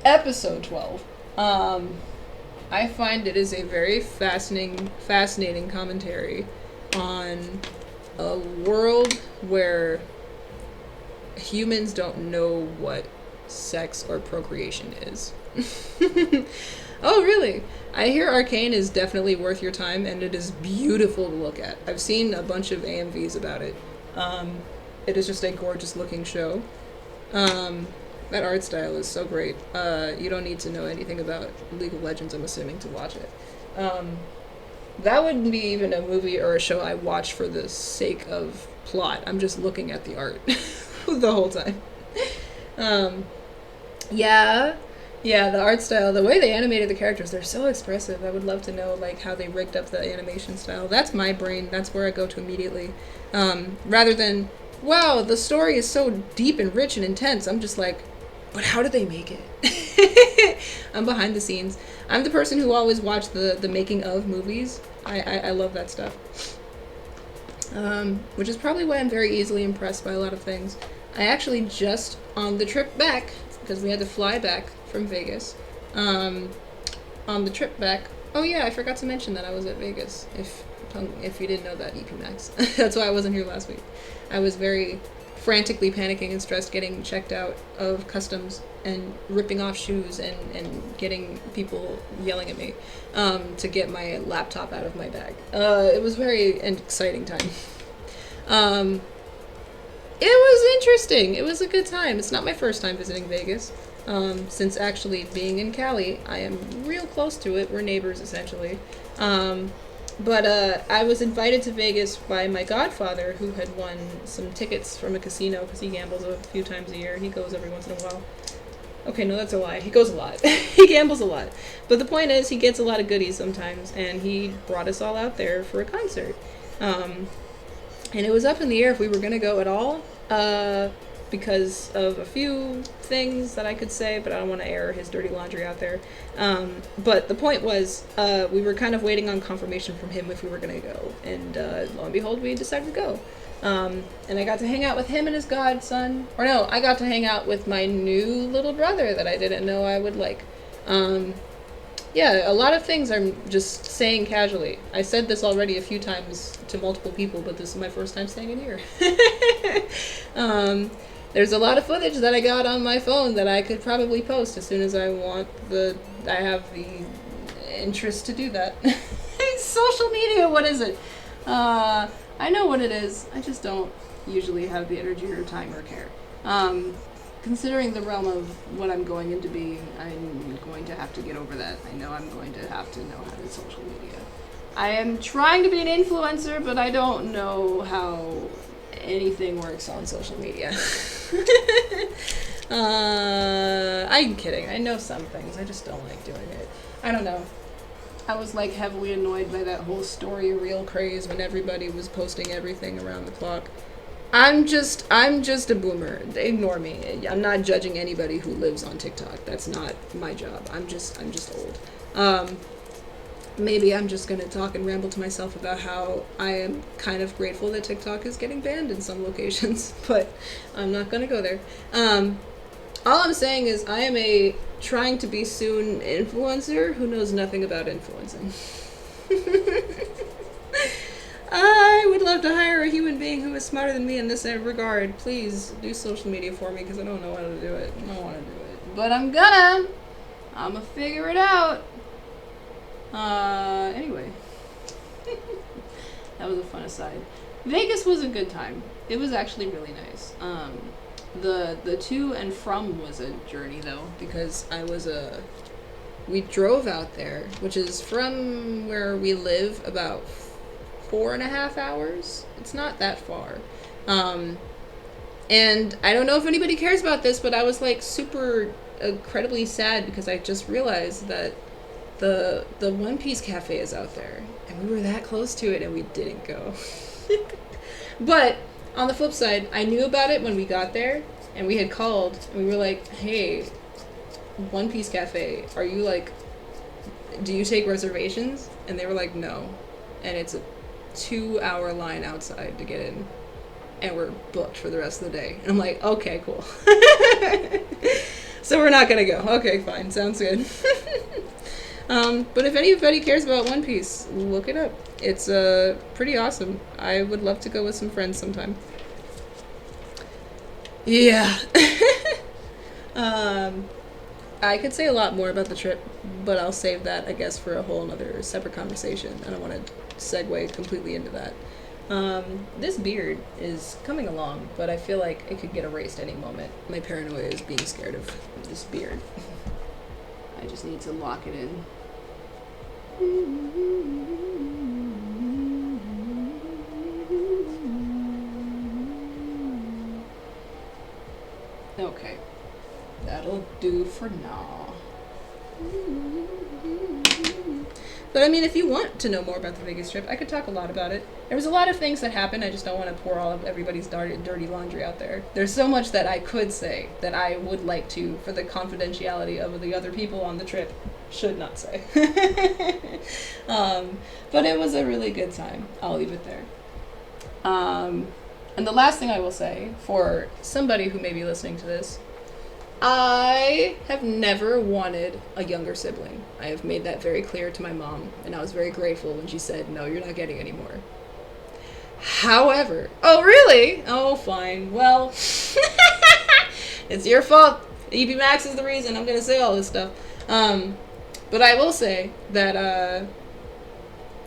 Episode 12. I find it is a very fascinating commentary on a world where humans don't know what sex or procreation is. Oh, really? I hear Arcane is definitely worth your time, and it is beautiful to look at. I've seen a bunch of AMVs about it. It is just a gorgeous looking show. That art style is so great. You don't need to know anything about League of Legends, I'm assuming, to watch it. That wouldn't be even a movie or a show I watch for the sake of plot. I'm just looking at the art the whole time. Yeah, the art style, the way they animated the characters, they're so expressive. I would love to know, like, how they rigged up the animation style. That's my brain. That's where I go to immediately. Rather than, wow, the story is so deep and rich and intense. I'm just like, but how did they make it? I'm behind the scenes. I'm the person who always watched the making of movies. I love that stuff. Which is probably why I'm very easily impressed by a lot of things. I actually just, on the trip back, because we had to fly back from Vegas, on the trip back, oh yeah, I forgot to mention that I was at Vegas, if you didn't know that, EP Max. That's why I wasn't here last week. I was very frantically panicking and stressed getting checked out of customs and ripping off shoes and getting people yelling at me to get my laptop out of my bag. It was very an exciting time. It was interesting. It was a good time. It's not my first time visiting Vegas. Since actually being in Cali, I am real close to it. We're neighbors, essentially. But I was invited to Vegas by my godfather, who had won some tickets from a casino, because he gambles a few times a year. He goes every once in a while. Okay, no, that's a lie. He goes a lot. He gambles a lot. But the point is, he gets a lot of goodies sometimes, and he brought us all out there for a concert. And it was up in the air if we were going to go at all. because of a few things that I could say, but I don't want to air his dirty laundry out there. But the point was, we were kind of waiting on confirmation from him if we were going to go. And lo and behold, we decided to go. And I got to hang out with him and his godson. Or no, I got to hang out with my new little brother that I didn't know I would like. Yeah, a lot of things I'm just saying casually. I said this already a few times to multiple people, but this is my first time saying it here. There's a lot of footage that I got on my phone that I could probably post as soon as I have the interest to do that. Social media, what is it? I know what it is. I just don't usually have the energy or time or care. Considering the realm of what I'm going into being, I'm going to have to get over that. I know I'm going to have to know how to social media. I am trying to be an influencer, but I don't know how anything works on social media. I'm kidding. I know some things. I just don't like doing it. I don't know. I was like heavily annoyed by that whole story reel craze when everybody was posting everything around the clock. I'm just a boomer. Ignore me. I'm not judging anybody who lives on TikTok. That's not my job. I'm just old. Maybe I'm just gonna talk and ramble to myself about how I am kind of grateful that TikTok is getting banned in some locations, but I'm not gonna go there. All I'm saying is I am a trying to be soon influencer who knows nothing about influencing. I would love to hire a human being who is smarter than me in this regard. Please do social media for me because I don't know how to do it. I don't want to do it. But I'm gonna figure it out. Anyway. That was a fun aside. Vegas was a good time. It was actually really nice. The to and from was a journey though, because we drove out there, which is from where we live about 4.5 hours. It's not that far. And I don't know if anybody cares about this, but I was like super incredibly sad because I just realized that the One Piece cafe is out there and we were that close to it and we didn't go. But on the flip side, I knew about it when we got there and we had called and we were like, hey, One Piece cafe, are you like, do you take reservations? And they were like, no. And it's a 2-hour line outside to get in, and we're booked for the rest of the day. And I'm like, okay, cool. So we're not gonna go. Okay, fine, sounds good. But if anybody cares about One Piece, look it up. It's pretty awesome. I would love to go with some friends sometime. Yeah. I could say a lot more about the trip, but I'll save that, I guess, for a whole other separate conversation. I don't want to segue completely into that. This beard is coming along, but I feel like it could get erased any moment. My paranoia is being scared of this beard. I just need to lock it in. Okay. That'll do for now. But I mean, if you want to know more about the Vegas trip, I could talk a lot about it. There was a lot of things that happened. I just don't want to pour all of everybody's dirty laundry out there. There's so much that I could say that I would like to, for the confidentiality of the other people on the trip, should not say. But it was a really good time. I'll leave it there. And the last thing I will say, for somebody who may be listening to this, I have never wanted a younger sibling. I have made that very clear to my mom, and I was very grateful when she said, no, you're not getting any more. However, oh really? Oh, fine. Well, it's your fault. EB Max is the reason I'm going to say all this stuff. But I will say that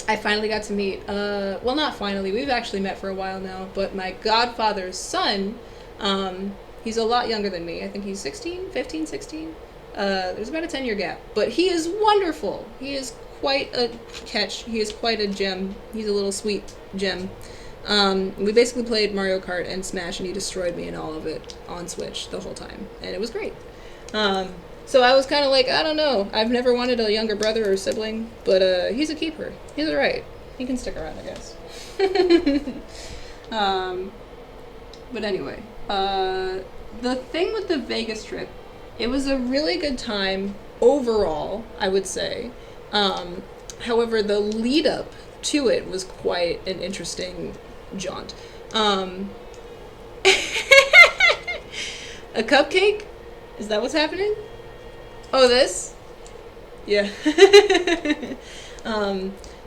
I finally got to meet, well, not finally, we've actually met for a while now, but my godfather's son, he's a lot younger than me. I think he's 16. There's about a 10-year gap. But he is wonderful. He is quite a catch. He is quite a gem. He's a little sweet gem. We basically played Mario Kart and Smash, and he destroyed me in all of it on Switch the whole time. And it was great. So I was kind of like, I don't know. I've never wanted a younger brother or sibling, but he's a keeper. He's alright. He can stick around, I guess. But anyway, the thing with the Vegas trip, it was a really good time overall, I would say. However, the lead up to it was quite an interesting jaunt. A cupcake? Is that what's happening? Oh, this? Yeah.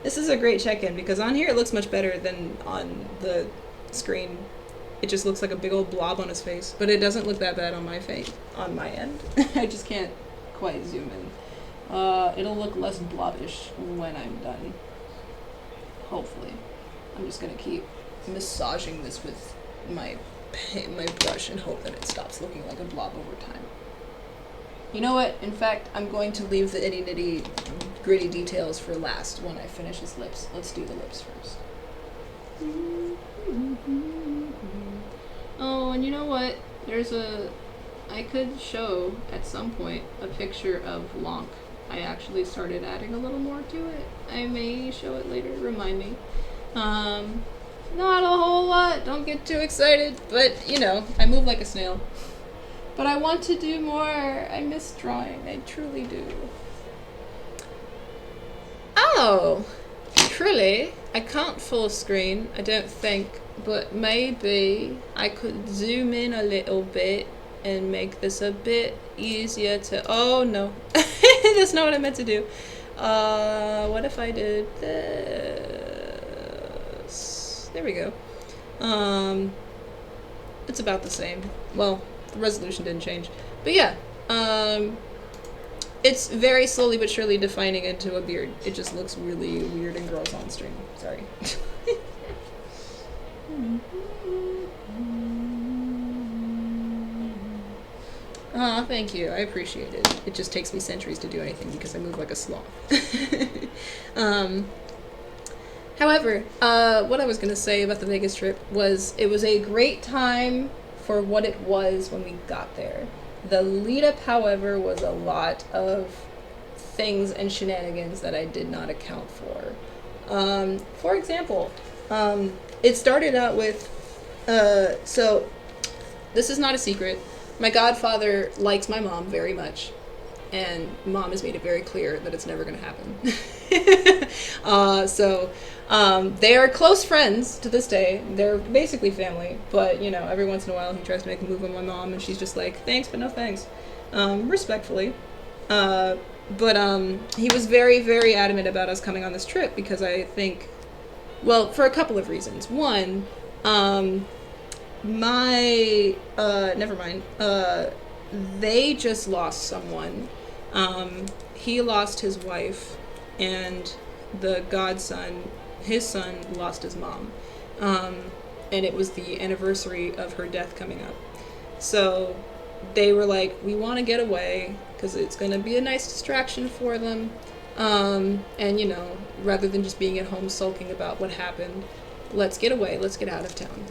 This is a great check-in because on here it looks much better than on the screen. It just looks like a big old blob on his face, but it doesn't look that bad on my face, on my end. I just can't quite zoom in. It'll look less blobbish when I'm done. Hopefully. I'm just gonna keep massaging this with my brush and hope that it stops looking like a blob over time. You know what? In fact, I'm going to leave the itty nitty gritty details for last when I finish his lips. Let's do the lips first. Oh, and you know what? I could show at some point a picture of Lonk. I actually started adding a little more to it. I may show it later, remind me. Not a whole lot, don't get too excited, but you know, I move like a snail. But I want to do more. I miss drawing, I truly do. Oh, truly? I can't full screen, I don't think, but maybe I could zoom in a little bit and make this a bit easier to, oh no, that's not what I meant to do. What if I did this? There we go. It's about the same. Well, the resolution didn't change. But yeah, it's very slowly but surely defining into a beard. It just looks really weird and gross on stream. Sorry. Aw, thank you. I appreciate it. It just takes me centuries to do anything because I move like a sloth. However, what I was going to say about the Vegas trip was it was a great time for what it was when we got there. The lead up, however, was a lot of things and shenanigans that I did not account for. For example, it started out with, so this is not a secret. My godfather likes my mom very much, and mom has made it very clear that it's never going to happen. They are close friends to this day. They're basically family, but you know, every once in a while he tries to make a move on my mom, and she's just like, thanks, but no thanks. Respectfully. But he was very, very adamant about us coming on this trip because I think, well, for a couple of reasons. One, never mind. They just lost someone. He lost his wife, and the godson, his son, lost his mom. And it was the anniversary of her death coming up. So they were like, we want to get away because it's going to be a nice distraction for them. And, you know, rather than just being at home sulking about what happened, let's get away, let's get out of town.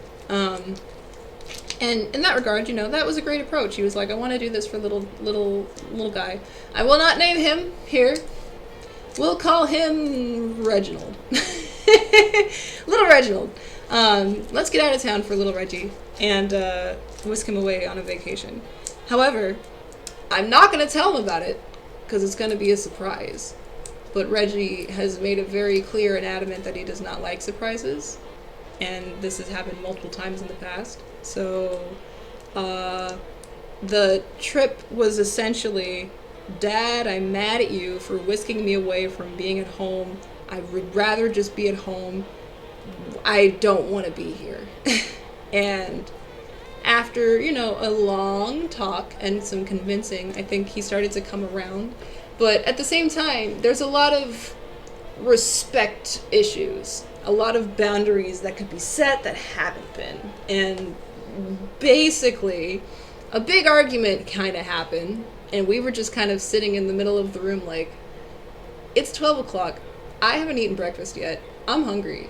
And in that regard, you know, that was a great approach. He was like, I want to do this for little guy. I will not name him here. We'll call him Reginald. Little Reginald. Let's get out of town for little Reggie and whisk him away on a vacation. However, I'm not going to tell him about it because it's going to be a surprise. But Reggie has made it very clear and adamant that he does not like surprises. And this has happened multiple times in the past. So, the trip was essentially, Dad, I'm mad at you for whisking me away from being at home. I would rather just be at home. I don't want to be here. And after, you know, a long talk and some convincing, I think he started to come around. But at the same time, there's a lot of respect issues. A lot of boundaries that could be set that haven't been. And basically, a big argument kind of happened, and we were just kind of sitting in the middle of the room like, it's 12 o'clock. I haven't eaten breakfast yet. I'm hungry.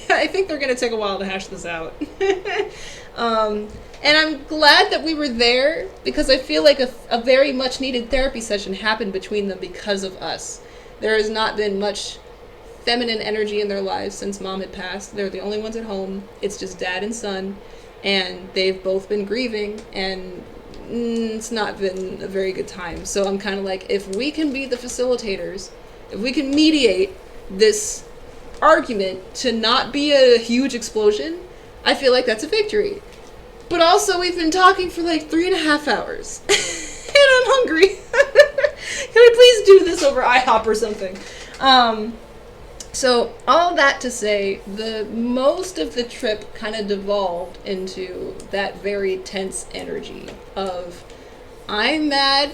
I think they're going to take a while to hash this out. And I'm glad that we were there because I feel like a very much needed therapy session happened between them because of us. There has not been much feminine energy in their lives since Mom had passed. They're the only ones at home. It's just Dad and son. and they've both been grieving, and it's not been a very good time. So I'm kind of like, if we can be the facilitators, if we can mediate this argument to not be a huge explosion, I feel like that's a victory. But also, we've been talking for like 3.5 hours, and I'm hungry. Can we please do this over IHOP or something? So all that to say, the most of the trip kind of devolved into that very tense energy of, I'm mad,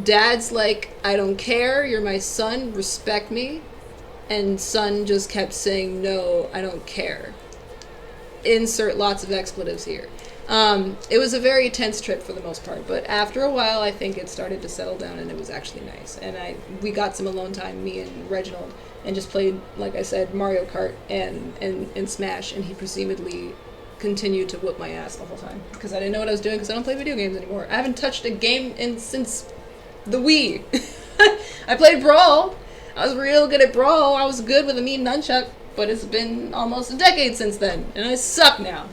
Dad's like, I don't care, you're my son, respect me, and son just kept saying, no, I don't care. Insert lots of expletives here. It was a very tense trip for the most part, but after a while, I think it started to settle down, and it was actually nice. And we got some alone time, me and Reginald, and just played, like I said, Mario Kart and Smash, and he presumably continued to whoop my ass the whole time, because I didn't know what I was doing, because I don't play video games anymore. I haven't touched a game since the Wii. I played Brawl. I was real good at Brawl. I was good with a mean nunchuck, but it's been almost a decade since then, and I suck now.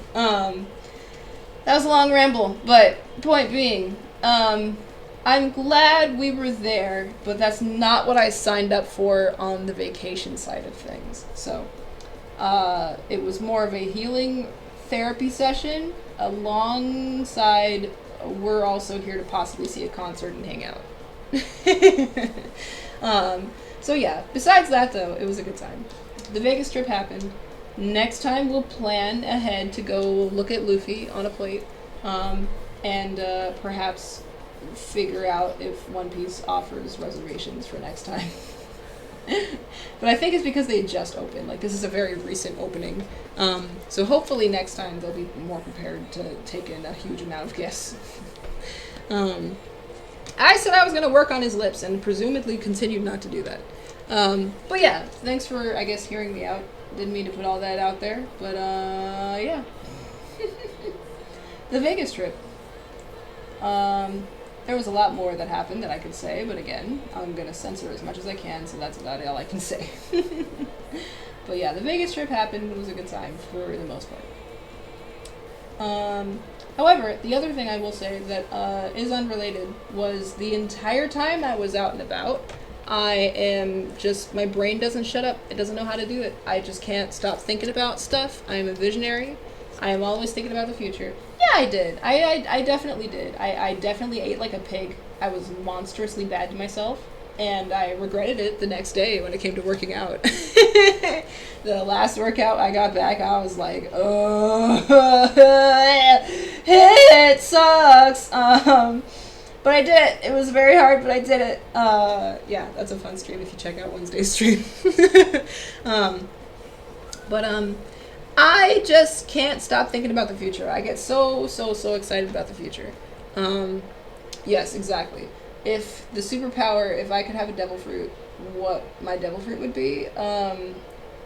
That was a long ramble, but point being, I'm glad we were there, but that's not what I signed up for on the vacation side of things. So, it was more of a healing therapy session alongside, we're also here to possibly see a concert and hang out. So yeah, besides that though, it was a good time. The Vegas trip happened. Next time we'll plan ahead to go look at Luffy on a plate, and perhaps figure out if One Piece offers reservations for next time. But I think it's because they just opened. Like, this is a very recent opening. So hopefully next time they'll be more prepared to take in a huge amount of guests. I said I was going to work on his lips and presumably continued not to do that. But yeah, thanks for, I guess, hearing me out. Didn't mean to put all that out there, but yeah. The Vegas trip. There was a lot more that happened that I could say, but again, I'm going to censor as much as I can, so that's about all I can say. But yeah, the Vegas trip happened. It was a good time for the most part. However, the other thing I will say that is unrelated was the entire time I was out and about, I am just, my brain doesn't shut up. It doesn't know how to do it. I just can't stop thinking about stuff. I am a visionary. I am always thinking about the future. Yeah, I did. I definitely did. I definitely ate like a pig. I was monstrously bad to myself, and I regretted it the next day when it came to working out. The last workout I got back, I was like, oh, it sucks. But I did it. It was very hard, but I did it. Yeah, that's a fun stream if you check out Wednesday's stream. I just can't stop thinking about the future. I get so excited about the future. Yes, exactly. If the superpower, if I could have a devil fruit, what my devil fruit would be,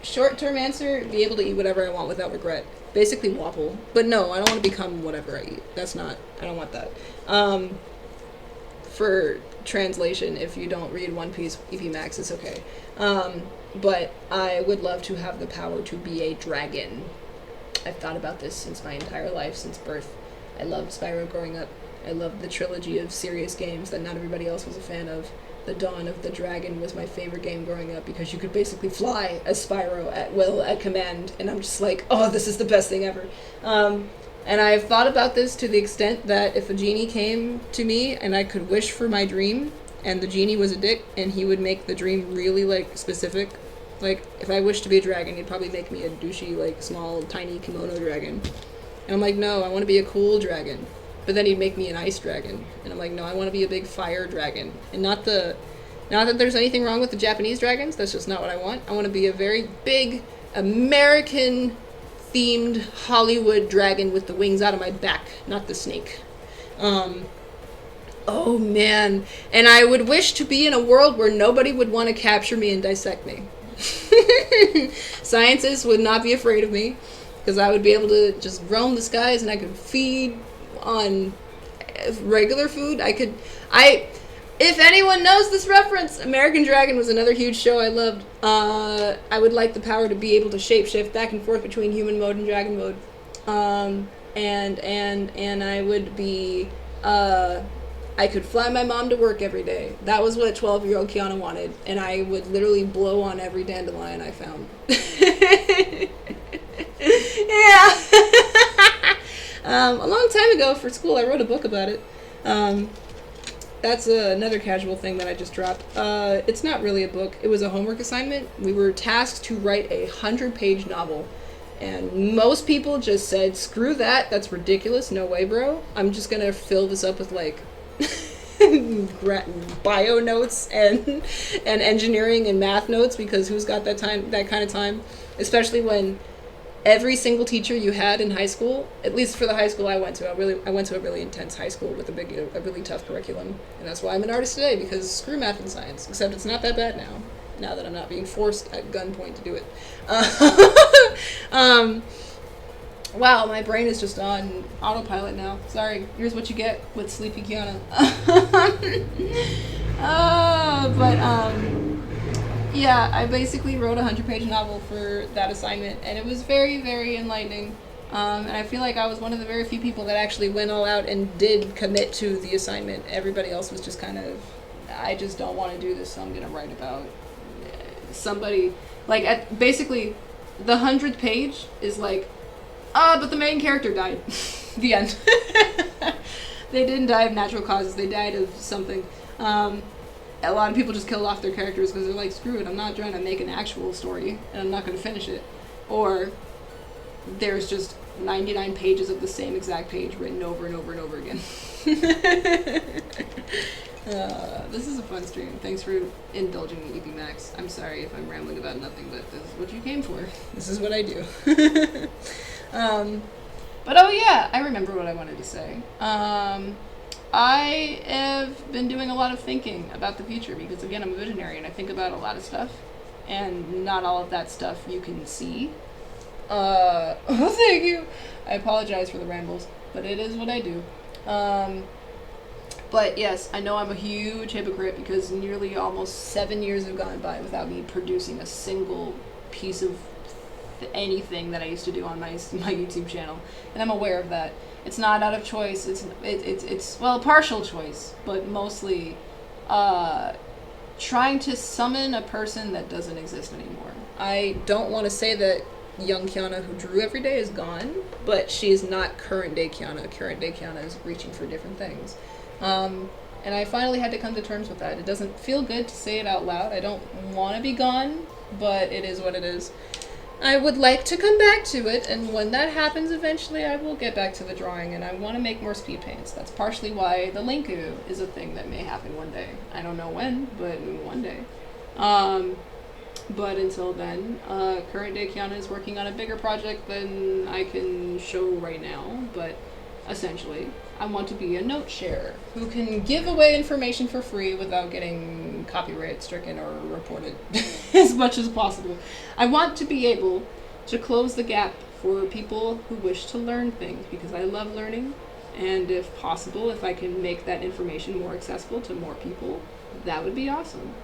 short-term answer, be able to eat whatever I want without regret. Basically wobble. But no, I don't want to become whatever I eat. I don't want that. For translation, if you don't read One Piece EP Max, it's okay. But I would love to have the power to be a dragon. I've thought about this since my entire life, since birth. I loved Spyro growing up. I loved the trilogy of serious games that not everybody else was a fan of. The Dawn of the Dragon was my favorite game growing up because you could basically fly as Spyro at will, at command, and I'm just like, oh, this is the best thing ever. And I've thought about this to the extent that if a genie came to me and I could wish for my dream, and the genie was a dick, and he would make the dream really, like, specific. Like, if I wished to be a dragon, he'd probably make me a douchey, like, small, tiny kimono dragon. And I'm like, no, I want to be a cool dragon. But then he'd make me an ice dragon. And I'm like, no, I want to be a big fire dragon. And not that there's anything wrong with the Japanese dragons, that's just not what I want. I want to be a very big, American-themed Hollywood dragon with the wings out of my back, not the snake. Oh, man. And I would wish to be in a world where nobody would want to capture me and dissect me. Scientists would not be afraid of me, because I would be able to just roam the skies and I could feed on regular food. If anyone knows this reference, American Dragon was another huge show I loved. I would like the power to be able to shapeshift back and forth between human mode and dragon mode. and I would be, I could fly my mom to work every day. That was what 12-year-old Kiana wanted, and I would literally blow on every dandelion I found. Yeah. A long time ago for school, I wrote a book about it. That's another casual thing that I just dropped. It's not really a book. It was a homework assignment. We were tasked to write a 100-page novel. And most people just said, screw that. That's ridiculous. No way, bro. I'm just going to fill this up with, like, bio notes and engineering and math notes, because who's got that kind of time? Especially when every single teacher you had in high school, at least for the high school I went to, I went to a really intense high school with a really tough curriculum, and that's why I'm an artist today, because screw math and science, except it's not that bad now that I'm not being forced at gunpoint to do it. Wow, my brain is just on autopilot now. Sorry, here's what you get with Sleepy Kiana. Yeah, I basically wrote a 100-page novel for that assignment, and it was very, very enlightening. And I feel like I was one of the very few people that actually went all out and did commit to the assignment. Everybody else was just kind of, I just don't want to do this, so I'm going to write about somebody. Like, basically, the 100th page is like, but the main character died. The end. They didn't die of natural causes. They died of something. A lot of people just kill off their characters because they're like, screw it, I'm not trying to make an actual story, and I'm not going to finish it. Or there's just 99 pages of the same exact page written over and over and over again. This is a fun stream. Thanks for indulging me, EP Max. I'm sorry if I'm rambling about nothing, but this is what you came for. This is what I do. But oh yeah, I remember what I wanted to say. I have been doing a lot of thinking about the future because, again, I'm a visionary and I think about a lot of stuff, and not all of that stuff you can see. Thank you. I apologize for the rambles, but it is what I do. But yes, I know I'm a huge hypocrite because nearly almost 7 years have gone by without me producing a single piece of anything that I used to do on my YouTube channel, and I'm aware of that. It's not out of choice. It's well, partial choice, but mostly trying to summon a person that doesn't exist anymore. I don't want to say that young Kiana who drew every day is gone, but she is not current day Kiana. Current day Kiana is reaching for different things. And I finally had to come to terms with that. It doesn't feel good to say it out loud. I don't want to be gone, but it is what it is. I would like to come back to it, and when that happens eventually I will get back to the drawing, and I want to make more speed paints. That's partially why the Linku is a thing that may happen one day. I don't know when, but one day. But until then, current day Kiana is working on a bigger project than I can show right now, but essentially I want to be a note sharer who can give away information for free without getting copyright stricken or reported as much as possible. I want to be able to close the gap for people who wish to learn things, because I love learning, and if possible, if I can make that information more accessible to more people, that would be awesome.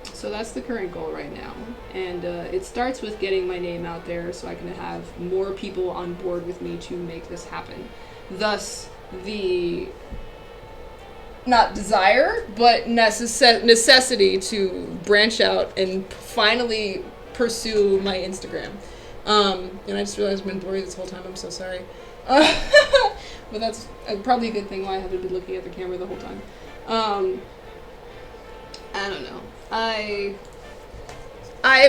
So that's the current goal right now, and it starts with getting my name out there so I can have more people on board with me to make this happen. Thus, the not desire, but necessity to branch out and finally pursue my Instagram. And I just realized I've been blurry this whole time. I'm so sorry. But that's probably a good thing why I haven't been looking at the camera the whole time. I don't know. I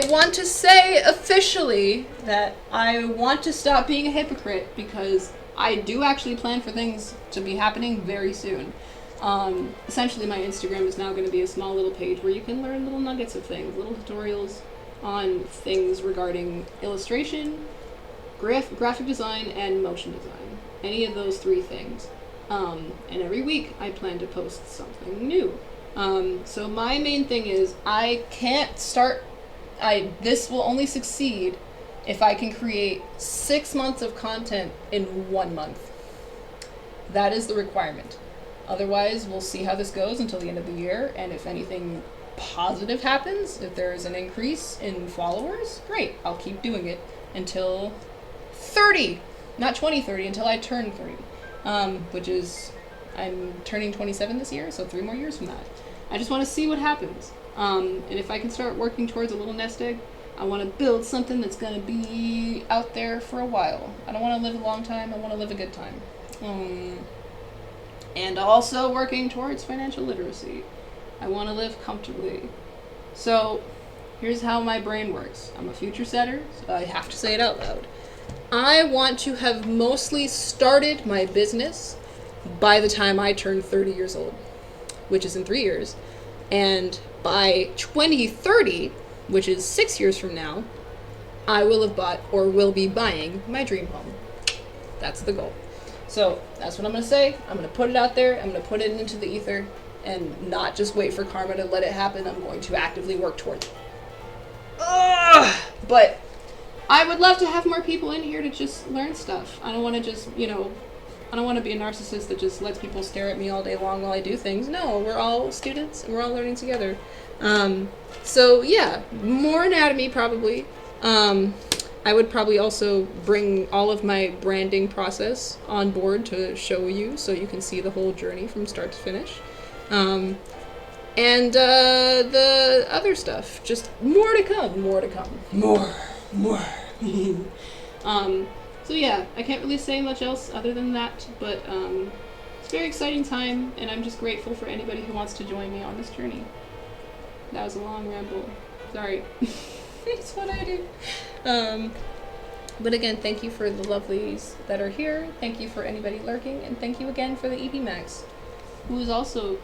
want to say officially that I want to stop being a hypocrite, because I do actually plan for things to be happening very soon. Essentially, my Instagram is now going to be a small little page where you can learn little nuggets of things, little tutorials on things regarding illustration, graphic design, and motion design. Any of those three things. And every week I plan to post something new. So my main thing is I can't start, this will only succeed if I can create 6 months of content in 1 month. That is the requirement. Otherwise, we'll see how this goes until the end of the year, and if anything positive happens, if there is an increase in followers, great, I'll keep doing it until 30. Not 2030, until I turn 30. Which is, I'm turning 27 this year, so 3 more years from that. I just want to see what happens. And if I can start working towards a little nest egg, I want to build something that's going to be out there for a while. I don't want to live a long time, I want to live a good time. And also working towards financial literacy. I want to live comfortably. So, here's how my brain works. I'm a future setter, so I have to say it out loud. I want to have mostly started my business by the time I turn 30 years old, which is in 3 years. And by 2030, which is 6 years from now, I will have bought or will be buying my dream home. That's the goal. So that's what I'm going to say. I'm going to put it out there. I'm going to put it into the ether and not just wait for karma to let it happen. I'm going to actively work towards it. But I would love to have more people in here to just learn stuff. I don't want to just, I don't want to be a narcissist that just lets people stare at me all day long while I do things. No, we're all students and we're all learning together. So yeah, more anatomy probably. I would probably also bring all of my branding process on board to show you so you can see the whole journey from start to finish. And the other stuff, just more to come. More. So yeah, I can't really say much else other than that, but it's a very exciting time, and I'm just grateful for anybody who wants to join me on this journey. That was a long ramble. Sorry. It's what I do. But again, thank you for the lovelies that are here. Thank you for anybody lurking, and thank you again for the EP Max, who is also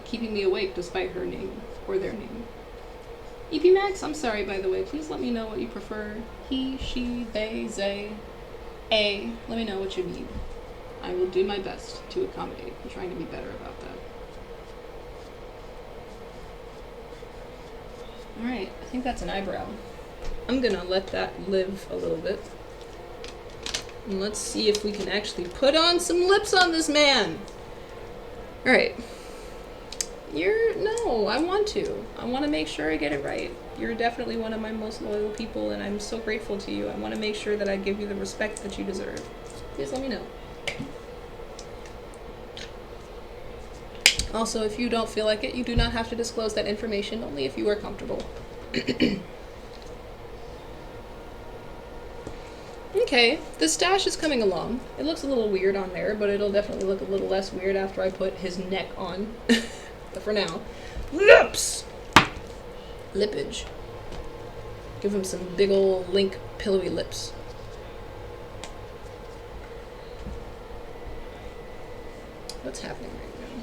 keeping me awake despite her name or their name. EP Max, I'm sorry, by the way. Please let me know what you prefer. He, she, they, they, a. Let me know what you need. I will do my best to accommodate. I'm trying to be better about that. Alright, I think that's an eyebrow. I'm gonna let that live a little bit. And let's see if we can actually put on some lips on this man. Alright. No, I want to. I want to make sure I get it right. You're definitely one of my most loyal people, and I'm so grateful to you. I want to make sure that I give you the respect that you deserve. Please let me know. Also, if you don't feel like it, you do not have to disclose that information, only if you are comfortable. Okay, the stash is coming along. It looks a little weird on there, but it'll definitely look a little less weird after I put his neck on. But for now, lips! Lippage. Give him some big ol' link pillowy lips. What's happening right now?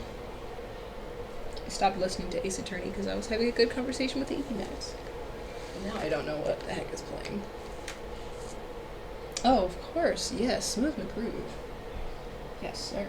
I stopped listening to Ace Attorney because I was having a good conversation with the EP Max. Now I don't know what the heck is playing. Oh, of course, yes, Smooth McGroove. Yes, sir.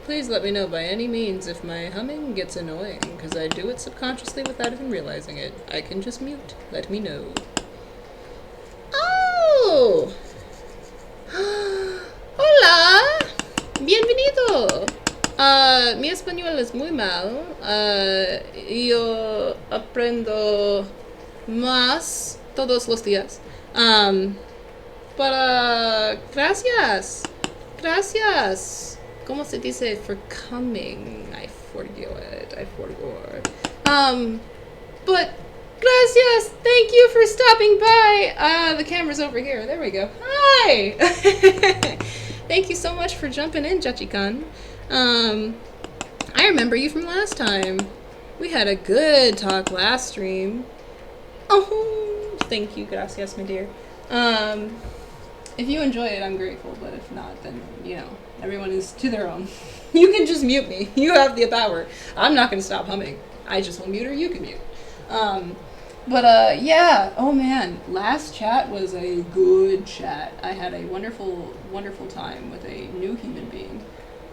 Please let me know by any means if my humming gets annoying, because I do it subconsciously without even realizing it. I can just mute. Let me know. Oh! Hola! Bienvenido! Mi español es muy mal. Yo aprendo más todos los días. Gracias. Gracias. ¿Cómo se dice for coming? I forget. But gracias. Thank you for stopping by. The camera's over here. There we go. Hi. Thank you so much for jumping in, Jachi-kan. I remember you from last time. We had a good talk last stream. Oh, thank you. Gracias, my dear. If you enjoy it, I'm grateful. But if not, then, everyone is to their own. You can just mute me. You have the power. I'm not going to stop humming. I just will mute or you can mute. Yeah. Oh, man. Last chat was a good chat. I had a wonderful, wonderful time with a new human being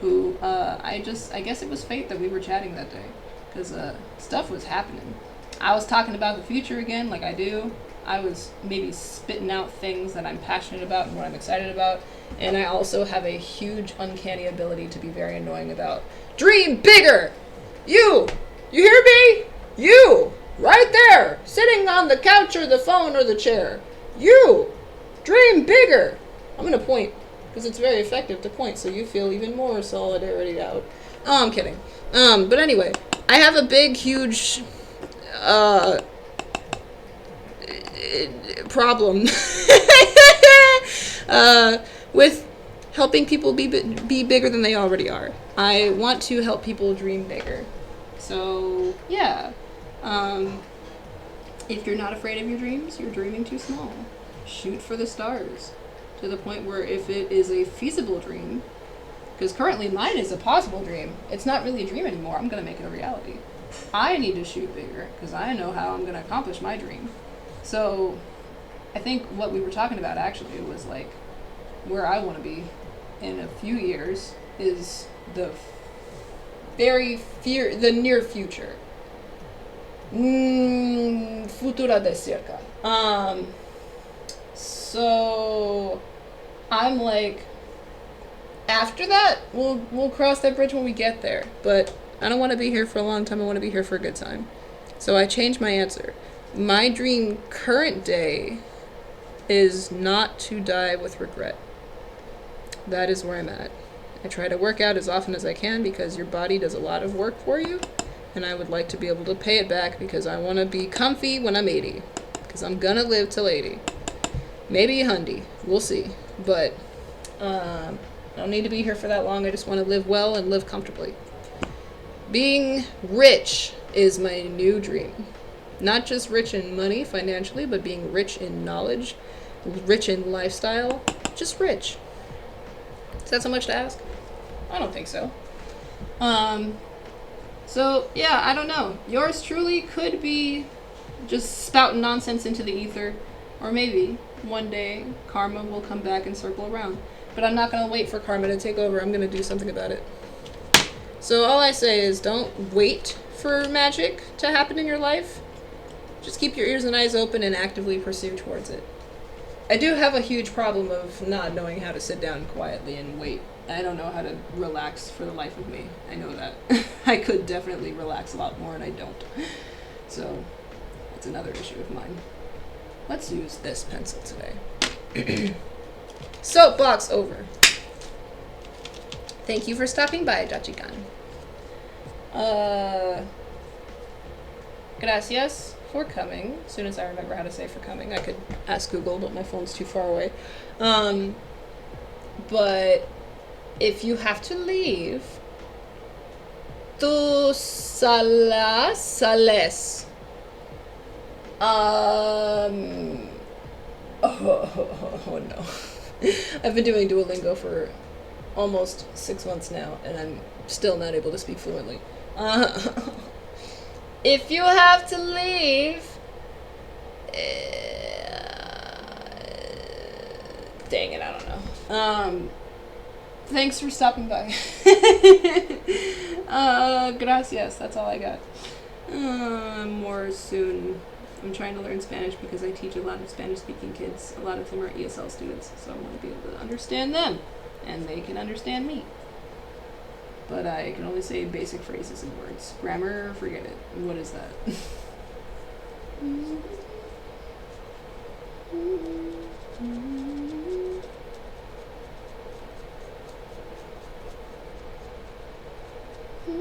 who, I guess it was fate that we were chatting that day. Because, stuff was happening. I was talking about the future again, like I do. I was maybe spitting out things that I'm passionate about and what I'm excited about. And I also have a huge uncanny ability to be very annoying about. Dream bigger! You hear me? You! Right there! Sitting on the couch or the phone or the chair. You! Dream bigger! I'm gonna point, because it's very effective to point, so you feel even more solidarity out. Oh, I'm kidding. But anyway, I have a big, huge, problem with helping people be bigger than they already are. I want to help people dream bigger. So, yeah. If you're not afraid of your dreams, you're dreaming too small. Shoot for the stars. To the point where if it is a feasible dream, because currently mine is a possible dream. It's not really a dream anymore. I'm going to make it a reality. I need to shoot bigger because I know how I'm going to accomplish my dream. So I think what we were talking about actually was like where I want to be in a few years is the near future. Futura de cerca. So I'm like, after that, we'll cross that bridge when we get there. But I don't want to be here for a long time. I want to be here for a good time. So I changed my answer. My dream current day is not to die with regret. That is where I'm at. I try to work out as often as I can because your body does a lot of work for you. And I would like to be able to pay it back because I want to be comfy when I'm 80. Because I'm going to live till 80. Maybe 100. We'll see. But I don't need to be here for that long. I just want to live well and live comfortably. Being rich is my new dream. Not just rich in money financially, but being rich in knowledge, rich in lifestyle, just rich. Is that so much to ask? I don't think so. So, yeah, I don't know. Yours truly could be just spouting nonsense into the ether. Or maybe one day karma will come back and circle around. But I'm not going to wait for karma to take over. I'm going to do something about it. So all I say is don't wait for magic to happen in your life. Just keep your ears and eyes open and actively pursue towards it. I do have a huge problem of not knowing how to sit down quietly and wait. I don't know how to relax for the life of me. I know that. I could definitely relax a lot more and I don't. So, that's another issue of mine. Let's use this pencil today. Soapbox over. Thank you for stopping by, Jachi-kan. Gracias for coming. As soon as I remember how to say for coming, I could ask Google, but my phone's too far away. But if you have to leave, tú sales. Oh no. I've been doing Duolingo for almost 6 months now, and I'm still not able to speak fluently. If you have to leave, dang it, I don't know. Thanks for stopping by. Gracias, that's all I got. More soon. I'm trying to learn Spanish because I teach a lot of Spanish-speaking kids. A lot of them are ESL students, so I want to be able to understand them, and they can understand me. But I can only say basic phrases and words. Grammar, forget it. What is that? we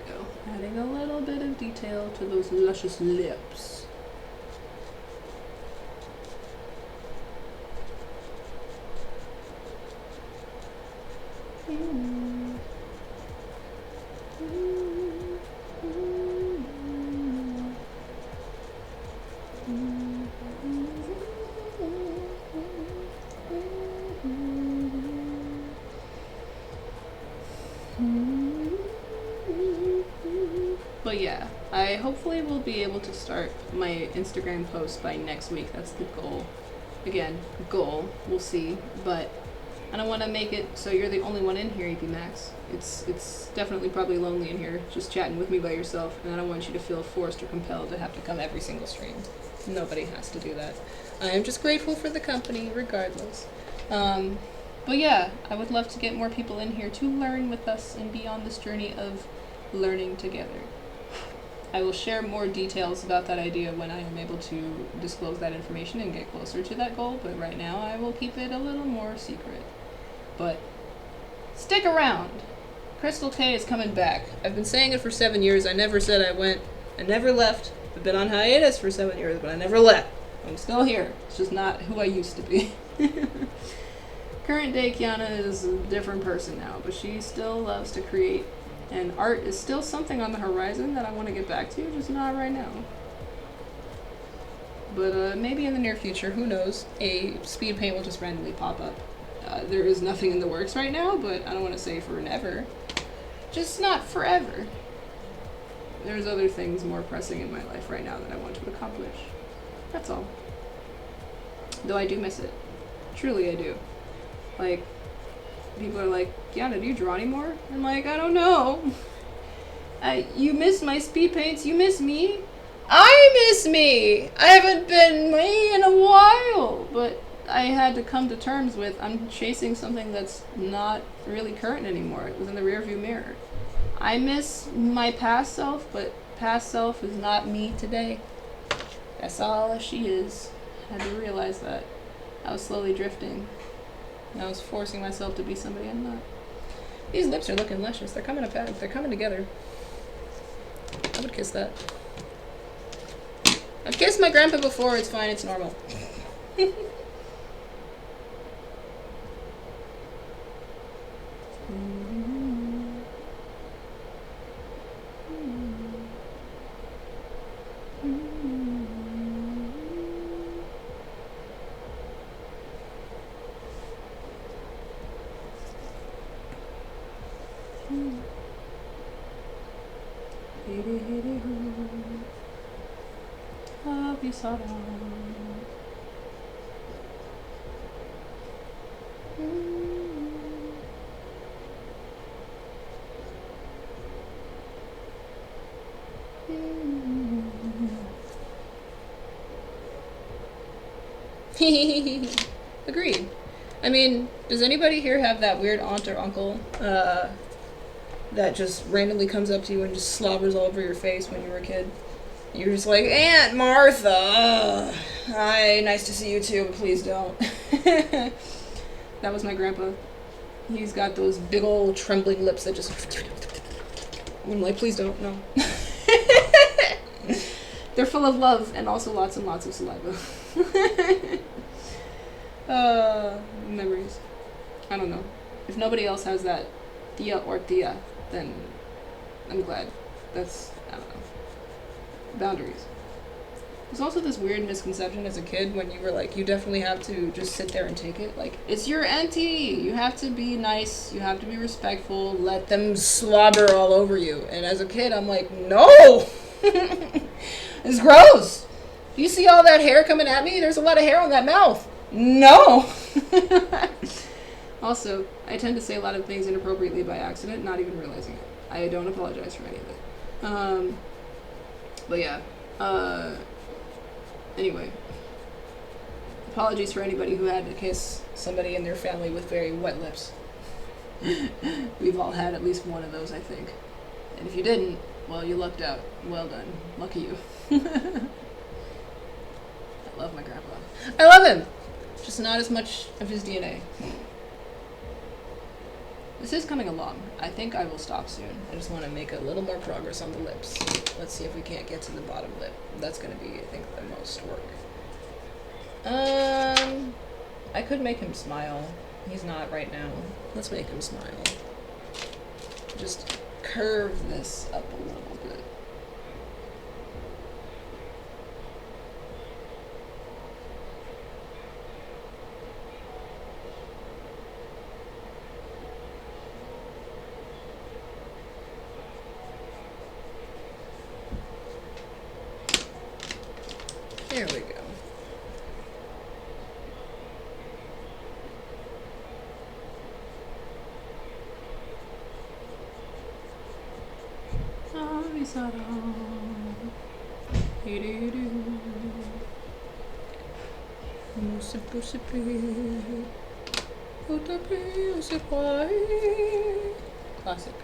go. Adding a little bit of detail to those luscious lips. But yeah, I hopefully will be able to start my Instagram post by next week. That's the goal. Again, goal. We'll see. But I don't want to make it so you're the only one in here, EP Max. It's definitely probably lonely in here, just chatting with me by yourself, and I don't want you to feel forced or compelled to have to come every single stream. Nobody has to do that. I am just grateful for the company, regardless. But yeah, I would love to get more people in here to learn with us and be on this journey of learning together. I will share more details about that idea when I am able to disclose that information and get closer to that goal, but right now I will keep it a little more secret. But stick around. CrystalK is coming back. I've been saying it for 7 years. I never said I went. I never left. I've been on hiatus for 7 years, but I never left. I'm still here. It's just not who I used to be. Current day Kiana is a different person now, but she still loves to create, and art is still something on the horizon that I want to get back to, just not right now. But maybe in the near future, who knows, a speed paint will just randomly pop up. There is nothing in the works right now, but I don't want to say for never. Just not forever. There's other things more pressing in my life right now that I want to accomplish. That's all. Though I do miss it. Truly I do. Like, people are like, Kiana, do you draw anymore? I'm like, I don't know. You miss my speed paints, you miss me? I miss me! I haven't been me in a while! But I had to come to terms with, I'm chasing something that's not really current anymore. It was in the rearview mirror. I miss my past self, but past self is not me today. That's all she is. I had to realize that. I was slowly drifting. And I was forcing myself to be somebody I'm not. These lips are looking luscious. They're coming up. They're coming together. I would kiss that. I've kissed my grandpa before. It's fine. It's normal. Agreed. I mean, does anybody here have that weird aunt or uncle that just randomly comes up to you and just slobbers all over your face when you were a kid? You're just like, Aunt Martha! Hi, nice to see you too, but please don't. That was my grandpa. He's got those big old trembling lips that just... I'm like, please don't, no. They're full of love and also lots and lots of saliva. Memories. I don't know. If nobody else has that tia or tia, then I'm glad. That's, I don't know. Boundaries. There's also this weird misconception as a kid when you were like, you definitely have to just sit there and take it. Like, it's your auntie. You have to be nice. You have to be respectful. Let them slobber all over you. And as a kid, I'm like, no! It's gross. Do you see all that hair coming at me? There's a lot of hair on that mouth. No! Also, I tend to say a lot of things inappropriately by accident, not even realizing it. I don't apologize for any of it. But yeah. Anyway. Apologies for anybody who had to kiss somebody in their family with very wet lips. We've all had at least one of those, I think. And if you didn't, well, you lucked out. Well done. Lucky you. I love my grandpa. I love him! Just not as much of his DNA. This is coming along. I think I will stop soon. I just want to make a little more progress on the lips. Let's see if we can't get to the bottom lip. That's going to be, I think, the most work. I could make him smile. He's not right now. Let's make him smile. Just curve this up a little bit. There we go. Classic.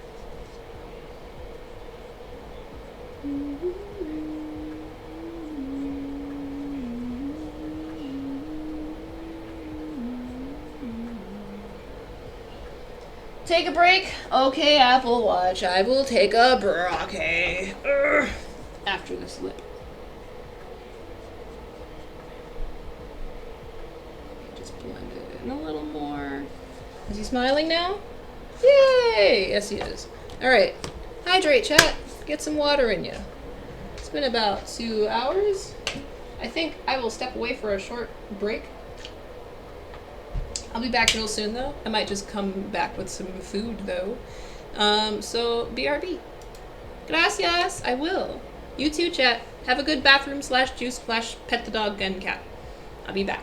Take a break? Okay, Apple Watch. I will take a break. After this lip. Just blend it in a little more. Is he smiling now? Yay! Yes, he is. Alright. Hydrate, chat. Get some water in you. It's been about 2 hours. I think I will step away for a short break. I'll be back real soon, though. I might just come back with some food, though. So, BRB. Gracias. I will. You too, chat. Have a good bathroom / juice / pet the dog and cat. I'll be back.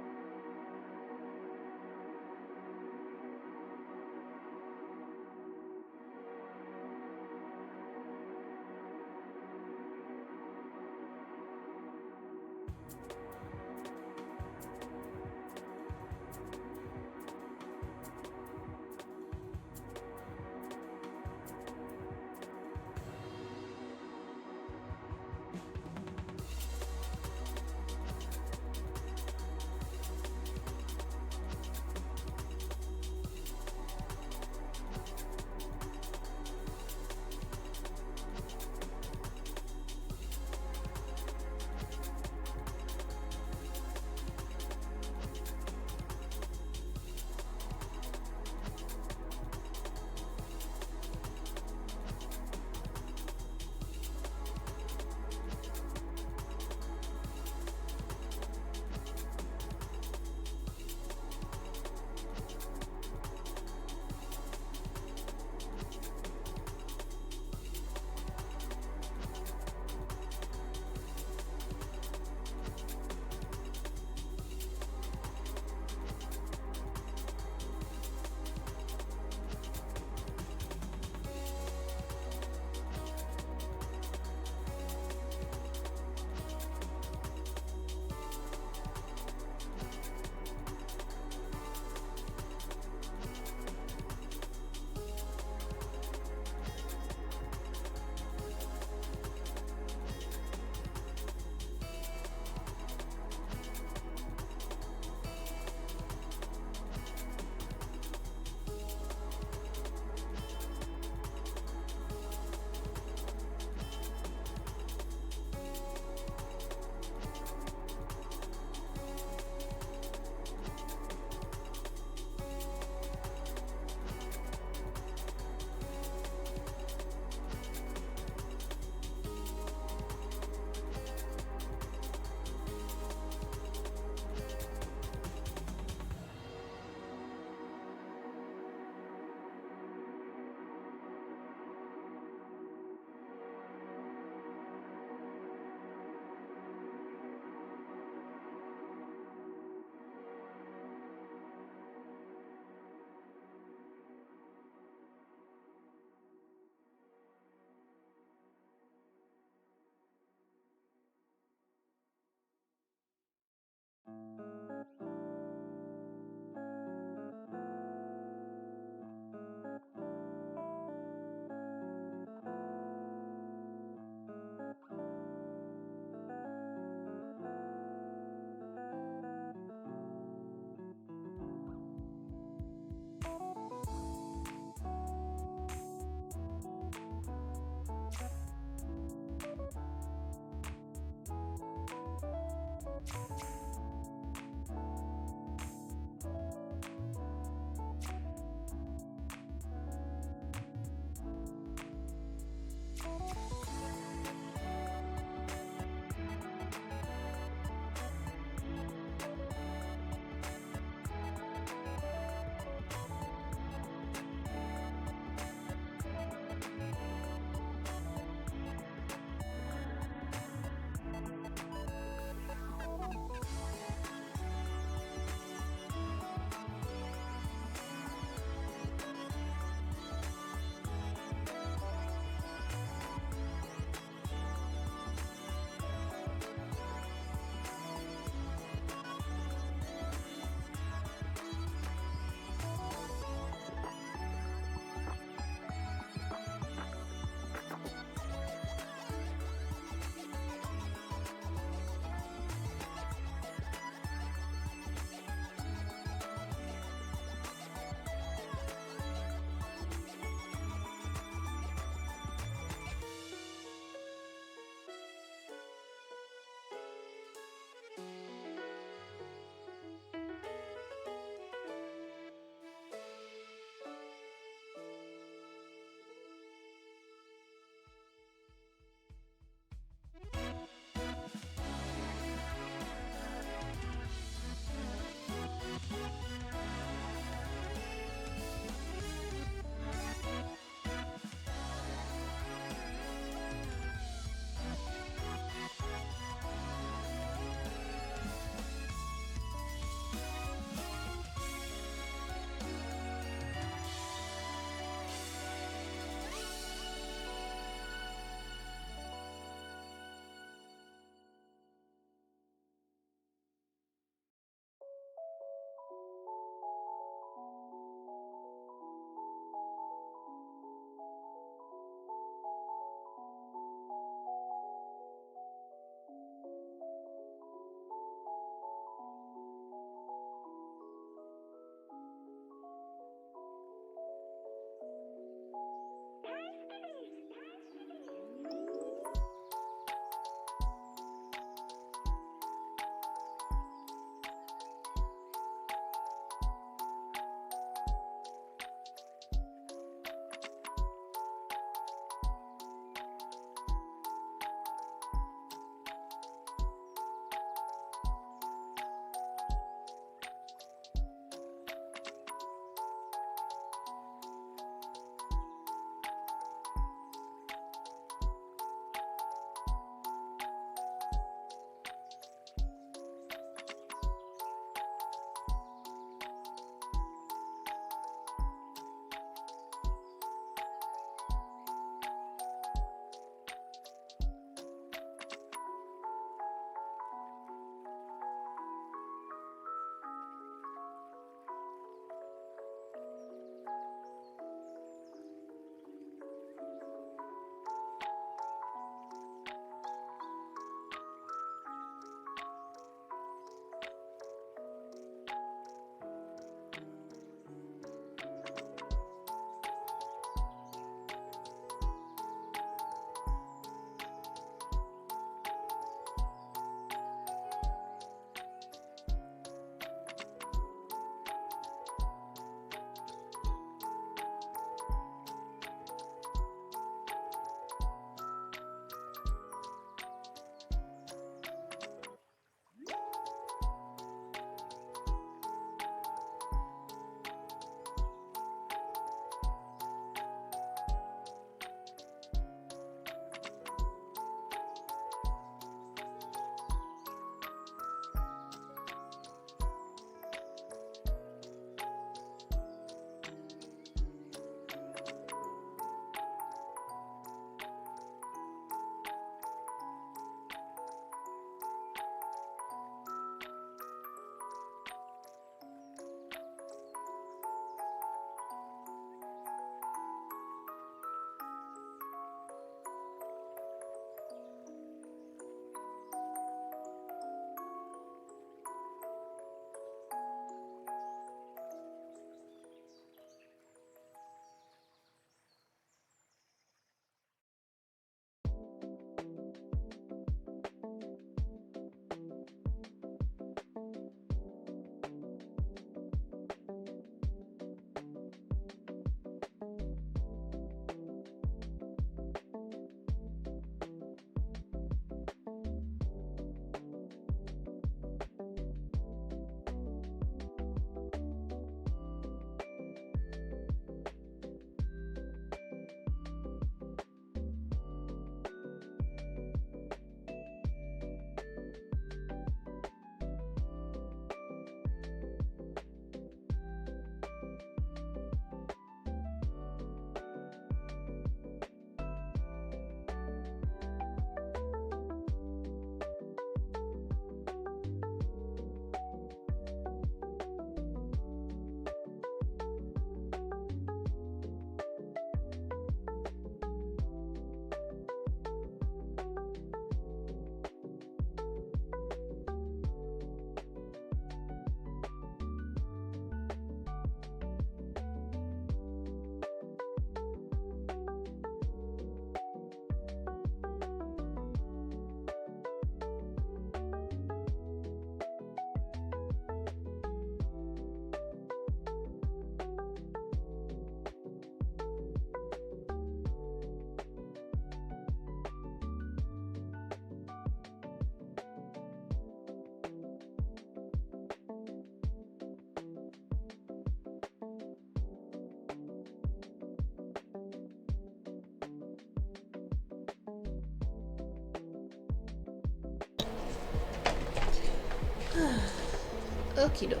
Okie doke.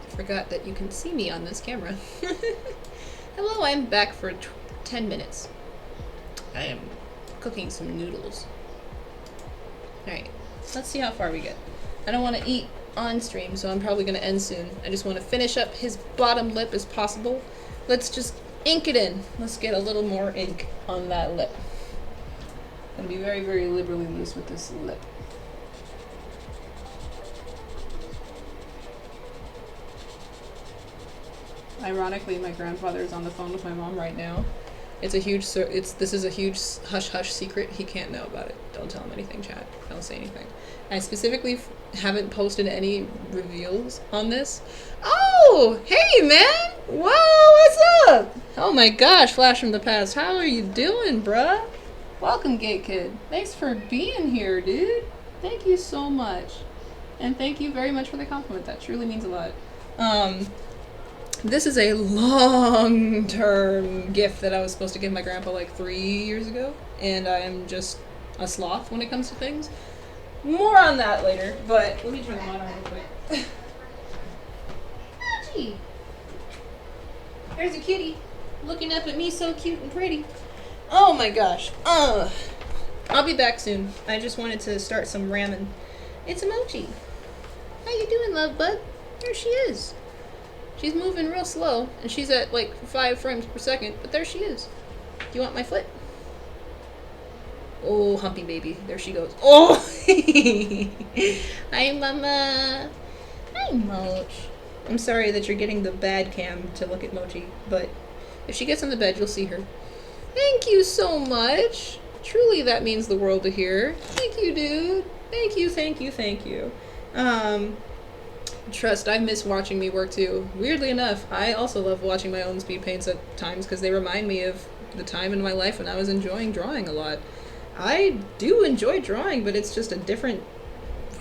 Forgot that you can see me on this camera. Hello, I'm back for 10 minutes. I am cooking some noodles. Alright, let's see how far we get. I don't want to eat on stream, so I'm probably going to end soon. I just want to finish up his bottom lip as possible. Let's just ink it in. Let's get a little more ink on that lip. I'm going to be very, very liberally loose with this lip. Ironically, my grandfather is on the phone with my mom right now. This is a huge hush hush secret. He can't know about it. Don't tell him anything, chat. Don't say anything. I specifically haven't posted any reveals on this. Oh, hey man! Whoa, what's up? Oh my gosh, Flash from the past. How are you doing, bruh? Welcome, Gate Kid. Thanks for being here, dude. Thank you so much. And thank you very much for the compliment. That truly means a lot. This is a long-term gift that I was supposed to give my grandpa like 3 years ago, and I am just a sloth when it comes to things. More on that later, but let me turn the light on real quick. Gee. There's a kitty looking up at me so cute and pretty. Oh my gosh. I'll be back soon. I just wanted to start some ramen. It's Emoji. How you doing, love bud? There she is. She's moving real slow, and she's at like 5 frames per second, but there she is. Do you want my foot? Oh, humpy baby. There she goes. Oh! Hi, mama. Hi, Moch. I'm sorry that you're getting the bad cam to look at Mochi, but if she gets on the bed, you'll see her. Thank you so much. Truly, that means the world to hear. Thank you, dude. Thank you, thank you, thank you. Trust, I miss watching me work too. Weirdly enough, I also love watching my own speed paints at times because they remind me of the time in my life when I was enjoying drawing a lot. I do enjoy drawing, but it's just a different...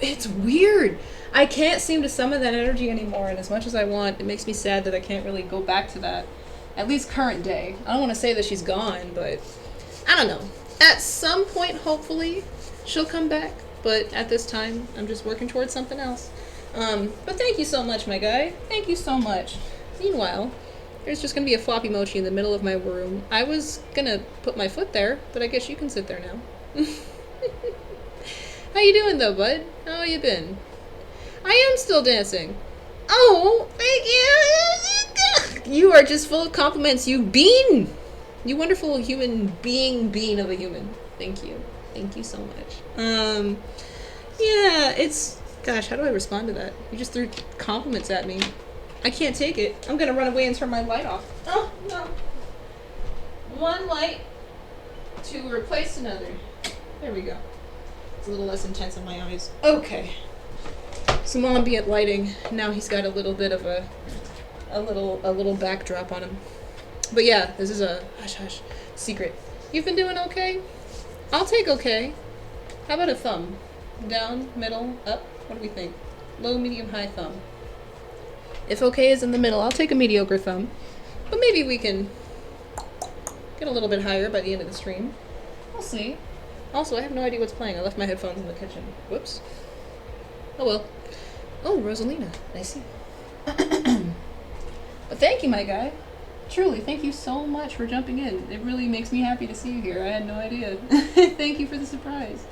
It's weird. I can't seem to summon that energy anymore, and as much as I want, it makes me sad that I can't really go back to that. At least current day. I don't want to say that she's gone, but I don't know. At some point, hopefully, she'll come back, but at this time, I'm just working towards something else. But thank you so much, my guy. Thank you so much. Meanwhile, there's just gonna be a floppy mochi in the middle of my room. I was gonna put my foot there, but I guess you can sit there now. How you doing though, bud? How you been? I am still dancing. Oh, thank you. You are just full of compliments, you bean. You wonderful human being of a human. Thank you. Thank you so much. Yeah, it's... Gosh, how do I respond to that? You just threw compliments at me. I can't take it. I'm gonna run away and turn my light off. Oh, no. One light to replace another. There we go. It's a little less intense on my eyes. Okay. Some ambient lighting. Now he's got a little bit of a little backdrop on him. But yeah, this is a hush-hush secret. You've been doing okay? I'll take okay. How about a thumb? Down, middle, up? What do we think? Low, medium, high thumb. If okay is in the middle, I'll take a mediocre thumb. But maybe we can get a little bit higher by the end of the stream. We'll see. Also, I have no idea what's playing. I left my headphones in the kitchen. Whoops. Oh well. Oh, Rosalina. I see. But thank you, my guy. Truly, thank you so much for jumping in. It really makes me happy to see you here. I had no idea. Thank you for the surprise.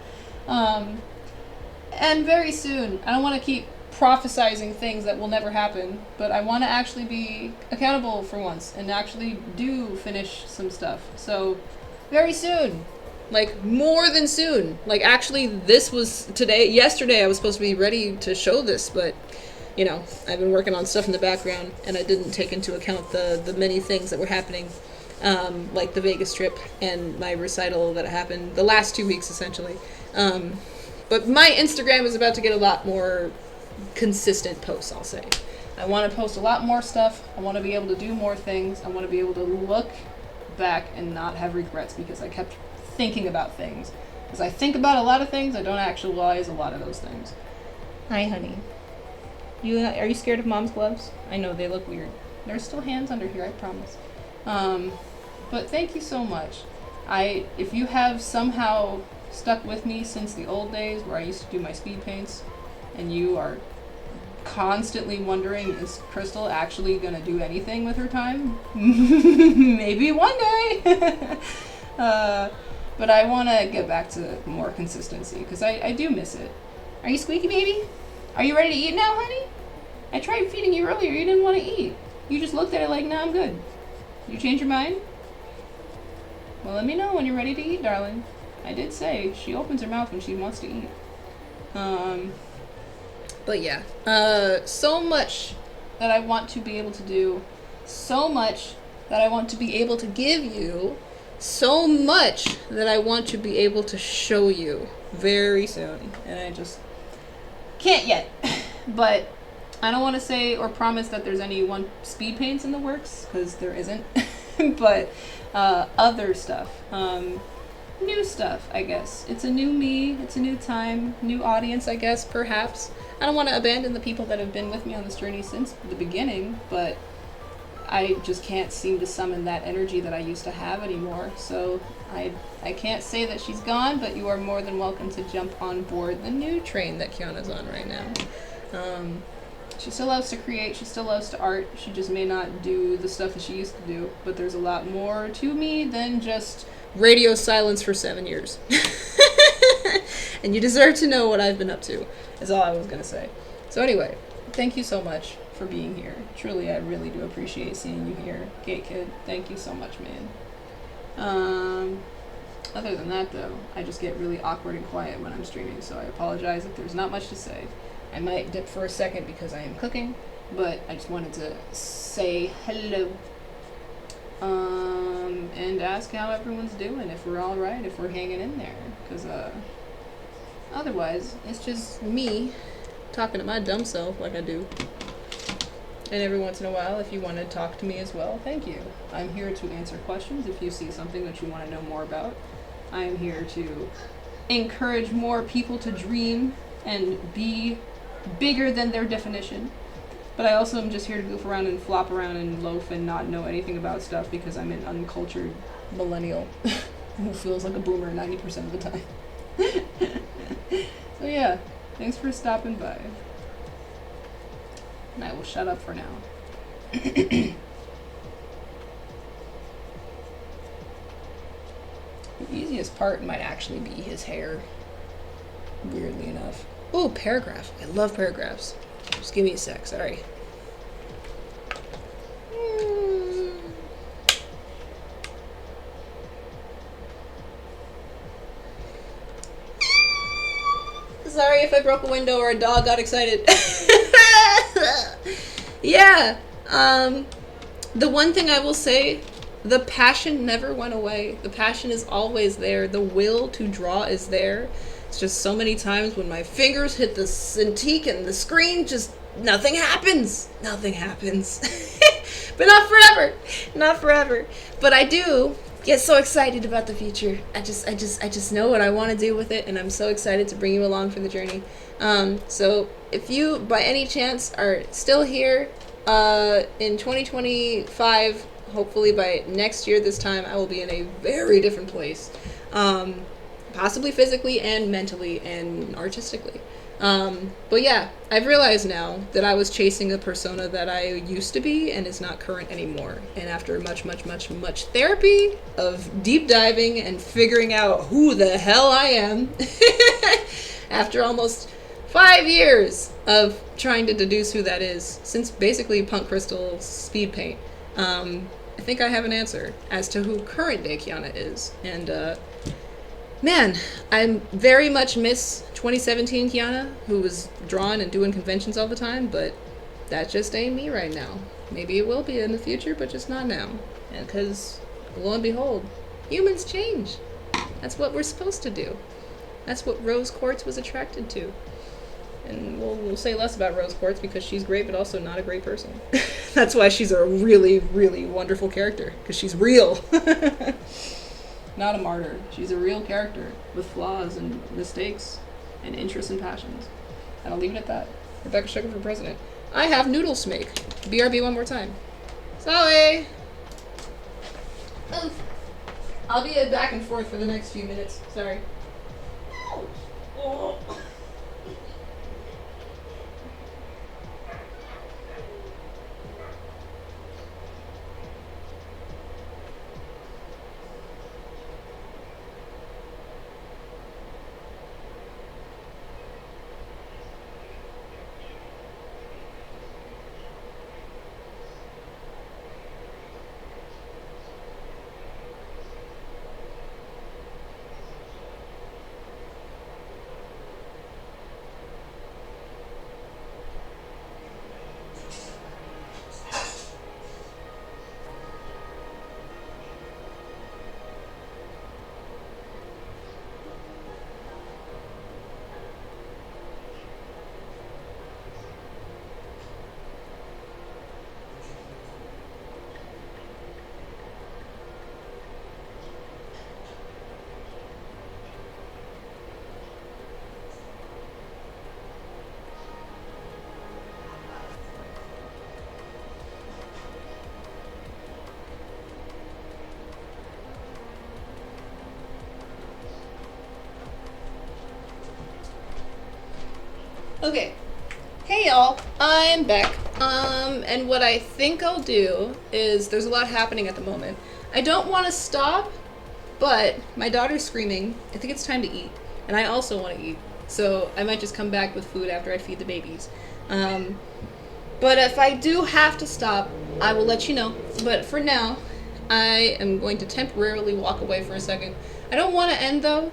And very soon, I don't want to keep prophesizing things that will never happen, but I want to actually be accountable for once and actually do finish some stuff. So, very soon. Like, more than soon. Like, actually, this was yesterday I was supposed to be ready to show this, but, you know, I've been working on stuff in the background, and I didn't take into account the many things that were happening, like the Vegas trip and my recital that happened the last 2 weeks, essentially. But my Instagram is about to get a lot more consistent posts, I'll say. I want to post a lot more stuff. I want to be able to do more things. I want to be able to look back and not have regrets because I kept thinking about things. Because I think about a lot of things, I don't actualize a lot of those things. Hi, honey. Are you scared of mom's gloves? I know, they look weird. There's still hands under here, I promise. But thank you so much. If you have somehow stuck with me since the old days where I used to do my speed paints and you are constantly wondering, is Crystal actually gonna do anything with her time? Maybe one day. But I want to get back to more consistency because I do miss it. Are you squeaky baby? Are you ready to eat now, honey? I tried feeding you earlier. You didn't want to eat. You just looked at it like, nah, I'm good. You change your mind? Well, let me know when you're ready to eat, darling. I did say she opens her mouth when she wants to eat. But yeah, so much that I want to be able to do, so much that I want to be able to give you, so much that I want to be able to show you very soon. And I just can't yet. But I don't want to say or promise that there's any one speed paints in the works, because there isn't. But other stuff. New stuff, I guess. It's a new me, it's a new time, new audience, I guess, perhaps. I don't want to abandon the people that have been with me on this journey since the beginning, but I just can't seem to summon that energy that I used to have anymore. So I can't say that she's gone, but you are more than welcome to jump on board the new train that Kiana's on right now. She still loves to create, she still loves to art, she just may not do the stuff that she used to do, but there's a lot more to me than just radio silence for 7 years. And you deserve to know what I've been up to, is all I was going to say. So anyway, thank you so much for being here. Truly, I really do appreciate seeing you here. Gate Kid, thank you so much, man. Other than that, though, I just get really awkward and quiet when I'm streaming, so I apologize if there's not much to say. I might dip for a second because I am cooking, but I just wanted to say hello. And ask how everyone's doing, if we're all right, if we're hanging in there, because otherwise it's just me talking to my dumb self like I do. And every once in a while, if you want to talk to me as well, thank you. I'm here to answer questions if you see something that you want to know more about. I am here to encourage more people to dream and be bigger than their definition. But I also am just here to goof around and flop around and loaf and not know anything about stuff because I'm an uncultured millennial who feels like a boomer 90% of the time. So yeah, thanks for stopping by. And I will shut up for now. The easiest part might actually be his hair, weirdly enough. Oh, paragraph. I love paragraphs. Just give me a sec, sorry. Sorry if I broke a window or a dog got excited. Yeah, the one thing I will say, the passion never went away. The passion is always there. The will to draw is there. It's just so many times when my fingers hit the Cintiq and the screen, just nothing happens. Nothing happens. But not forever. Not forever. But I do get so excited about the future. I just know what I want to do with it, and I'm so excited to bring you along for the journey. So if you, by any chance, are still here in 2025, hopefully by next year this time, I will be in a very different place. Possibly physically and mentally and artistically. But yeah, I've realized now that I was chasing a persona that I used to be and is not current anymore. And after much therapy of deep diving and figuring out who the hell I am, after almost 5 years of trying to deduce who that is, since basically Punk Crystal Speed Paint, I think I have an answer as to who current day Kiana is. And man, I very much miss 2017 Kiana, who was drawing and doing conventions all the time, but that just ain't me right now. Maybe it will be in the future, but just not now. And because, lo and behold, humans change. That's what we're supposed to do. That's what Rose Quartz was attracted to. And we'll say less about Rose Quartz because she's great, but also not a great person. That's why she's a really, really wonderful character, because she's real. Not a martyr. She's a real character with flaws and mistakes and interests and passions. And I'll leave it at that. Rebecca Sugar for president. I have noodles to make. BRB one more time. Sorry. I'll be back and forth for the next few minutes. Sorry. Oh. Okay. Hey y'all, I'm back. And what I think I'll do is there's a lot happening at the moment. I don't want to stop, but my daughter's screaming. I think it's time to eat, and I also want to eat. So I might just come back with food after I feed the babies. But if I do have to stop, I will let you know. But for now, I am going to temporarily walk away for a second. I don't want to end though,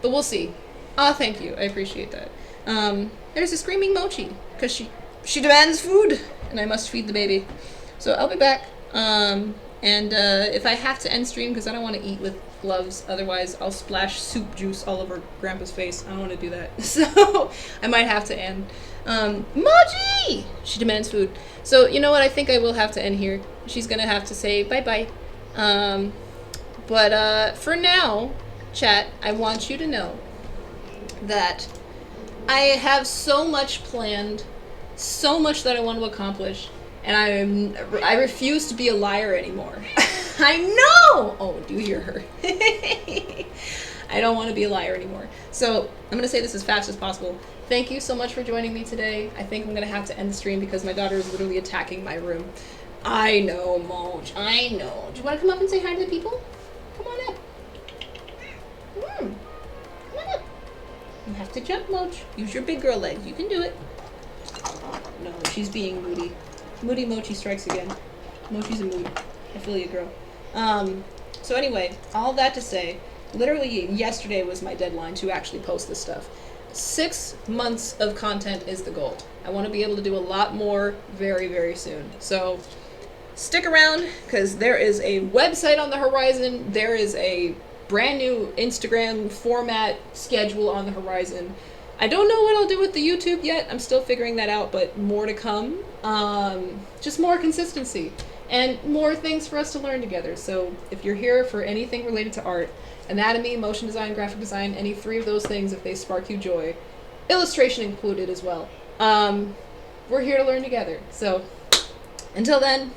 but we'll see. Ah, thank you. I appreciate that. There's a screaming Mochi because she demands food, and I must feed the baby. So I'll be back. And if I have to end stream because I don't want to eat with gloves, otherwise I'll splash soup juice all over Grandpa's face. I don't want to do that. So I might have to end. Mochi! She demands food. So you know what? I think I will have to end here. She's gonna have to say bye-bye. But for now, chat, I want you to know that I have so much planned, so much that I want to accomplish, and I refuse to be a liar anymore. I know! Oh, do you hear her? I don't want to be a liar anymore. So I'm going to say this as fast as possible. Thank you so much for joining me today. I think I'm going to have to end the stream because my daughter is literally attacking my room. I know, Moj. I know. Do you want to come up and say hi to the people? Come on up. Come on up. You have to jump, Moj. Use your big girl legs. You can do it. No, she's being moody. Moody Mochi strikes again. Mochi's a mood. I feel you, girl. So anyway, all that to say, literally yesterday was my deadline to actually post this stuff. 6 months of content is the goal. I want to be able to do a lot more very, very soon. So stick around, because there is a website on the horizon. There is a brand new Instagram format schedule on the horizon. I don't know what I'll do with the YouTube yet. I'm still figuring that out, but more to come. Just more consistency and more things for us to learn together. So if you're here for anything related to art, anatomy, motion design, graphic design, any 3 of those things, if they spark you joy, illustration included as well, we're here to learn together. So until then,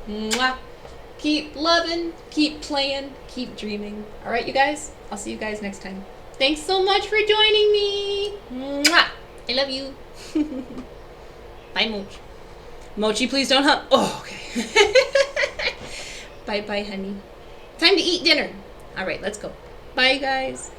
mwah, keep loving, keep playing, keep dreaming. All right, you guys? I'll see you guys next time. Thanks so much for joining me. Mwah! I love you. Bye, Mochi. Mochi, please don't hug. Oh, okay. Bye-bye, honey. Time to eat dinner. All right, let's go. Bye, guys.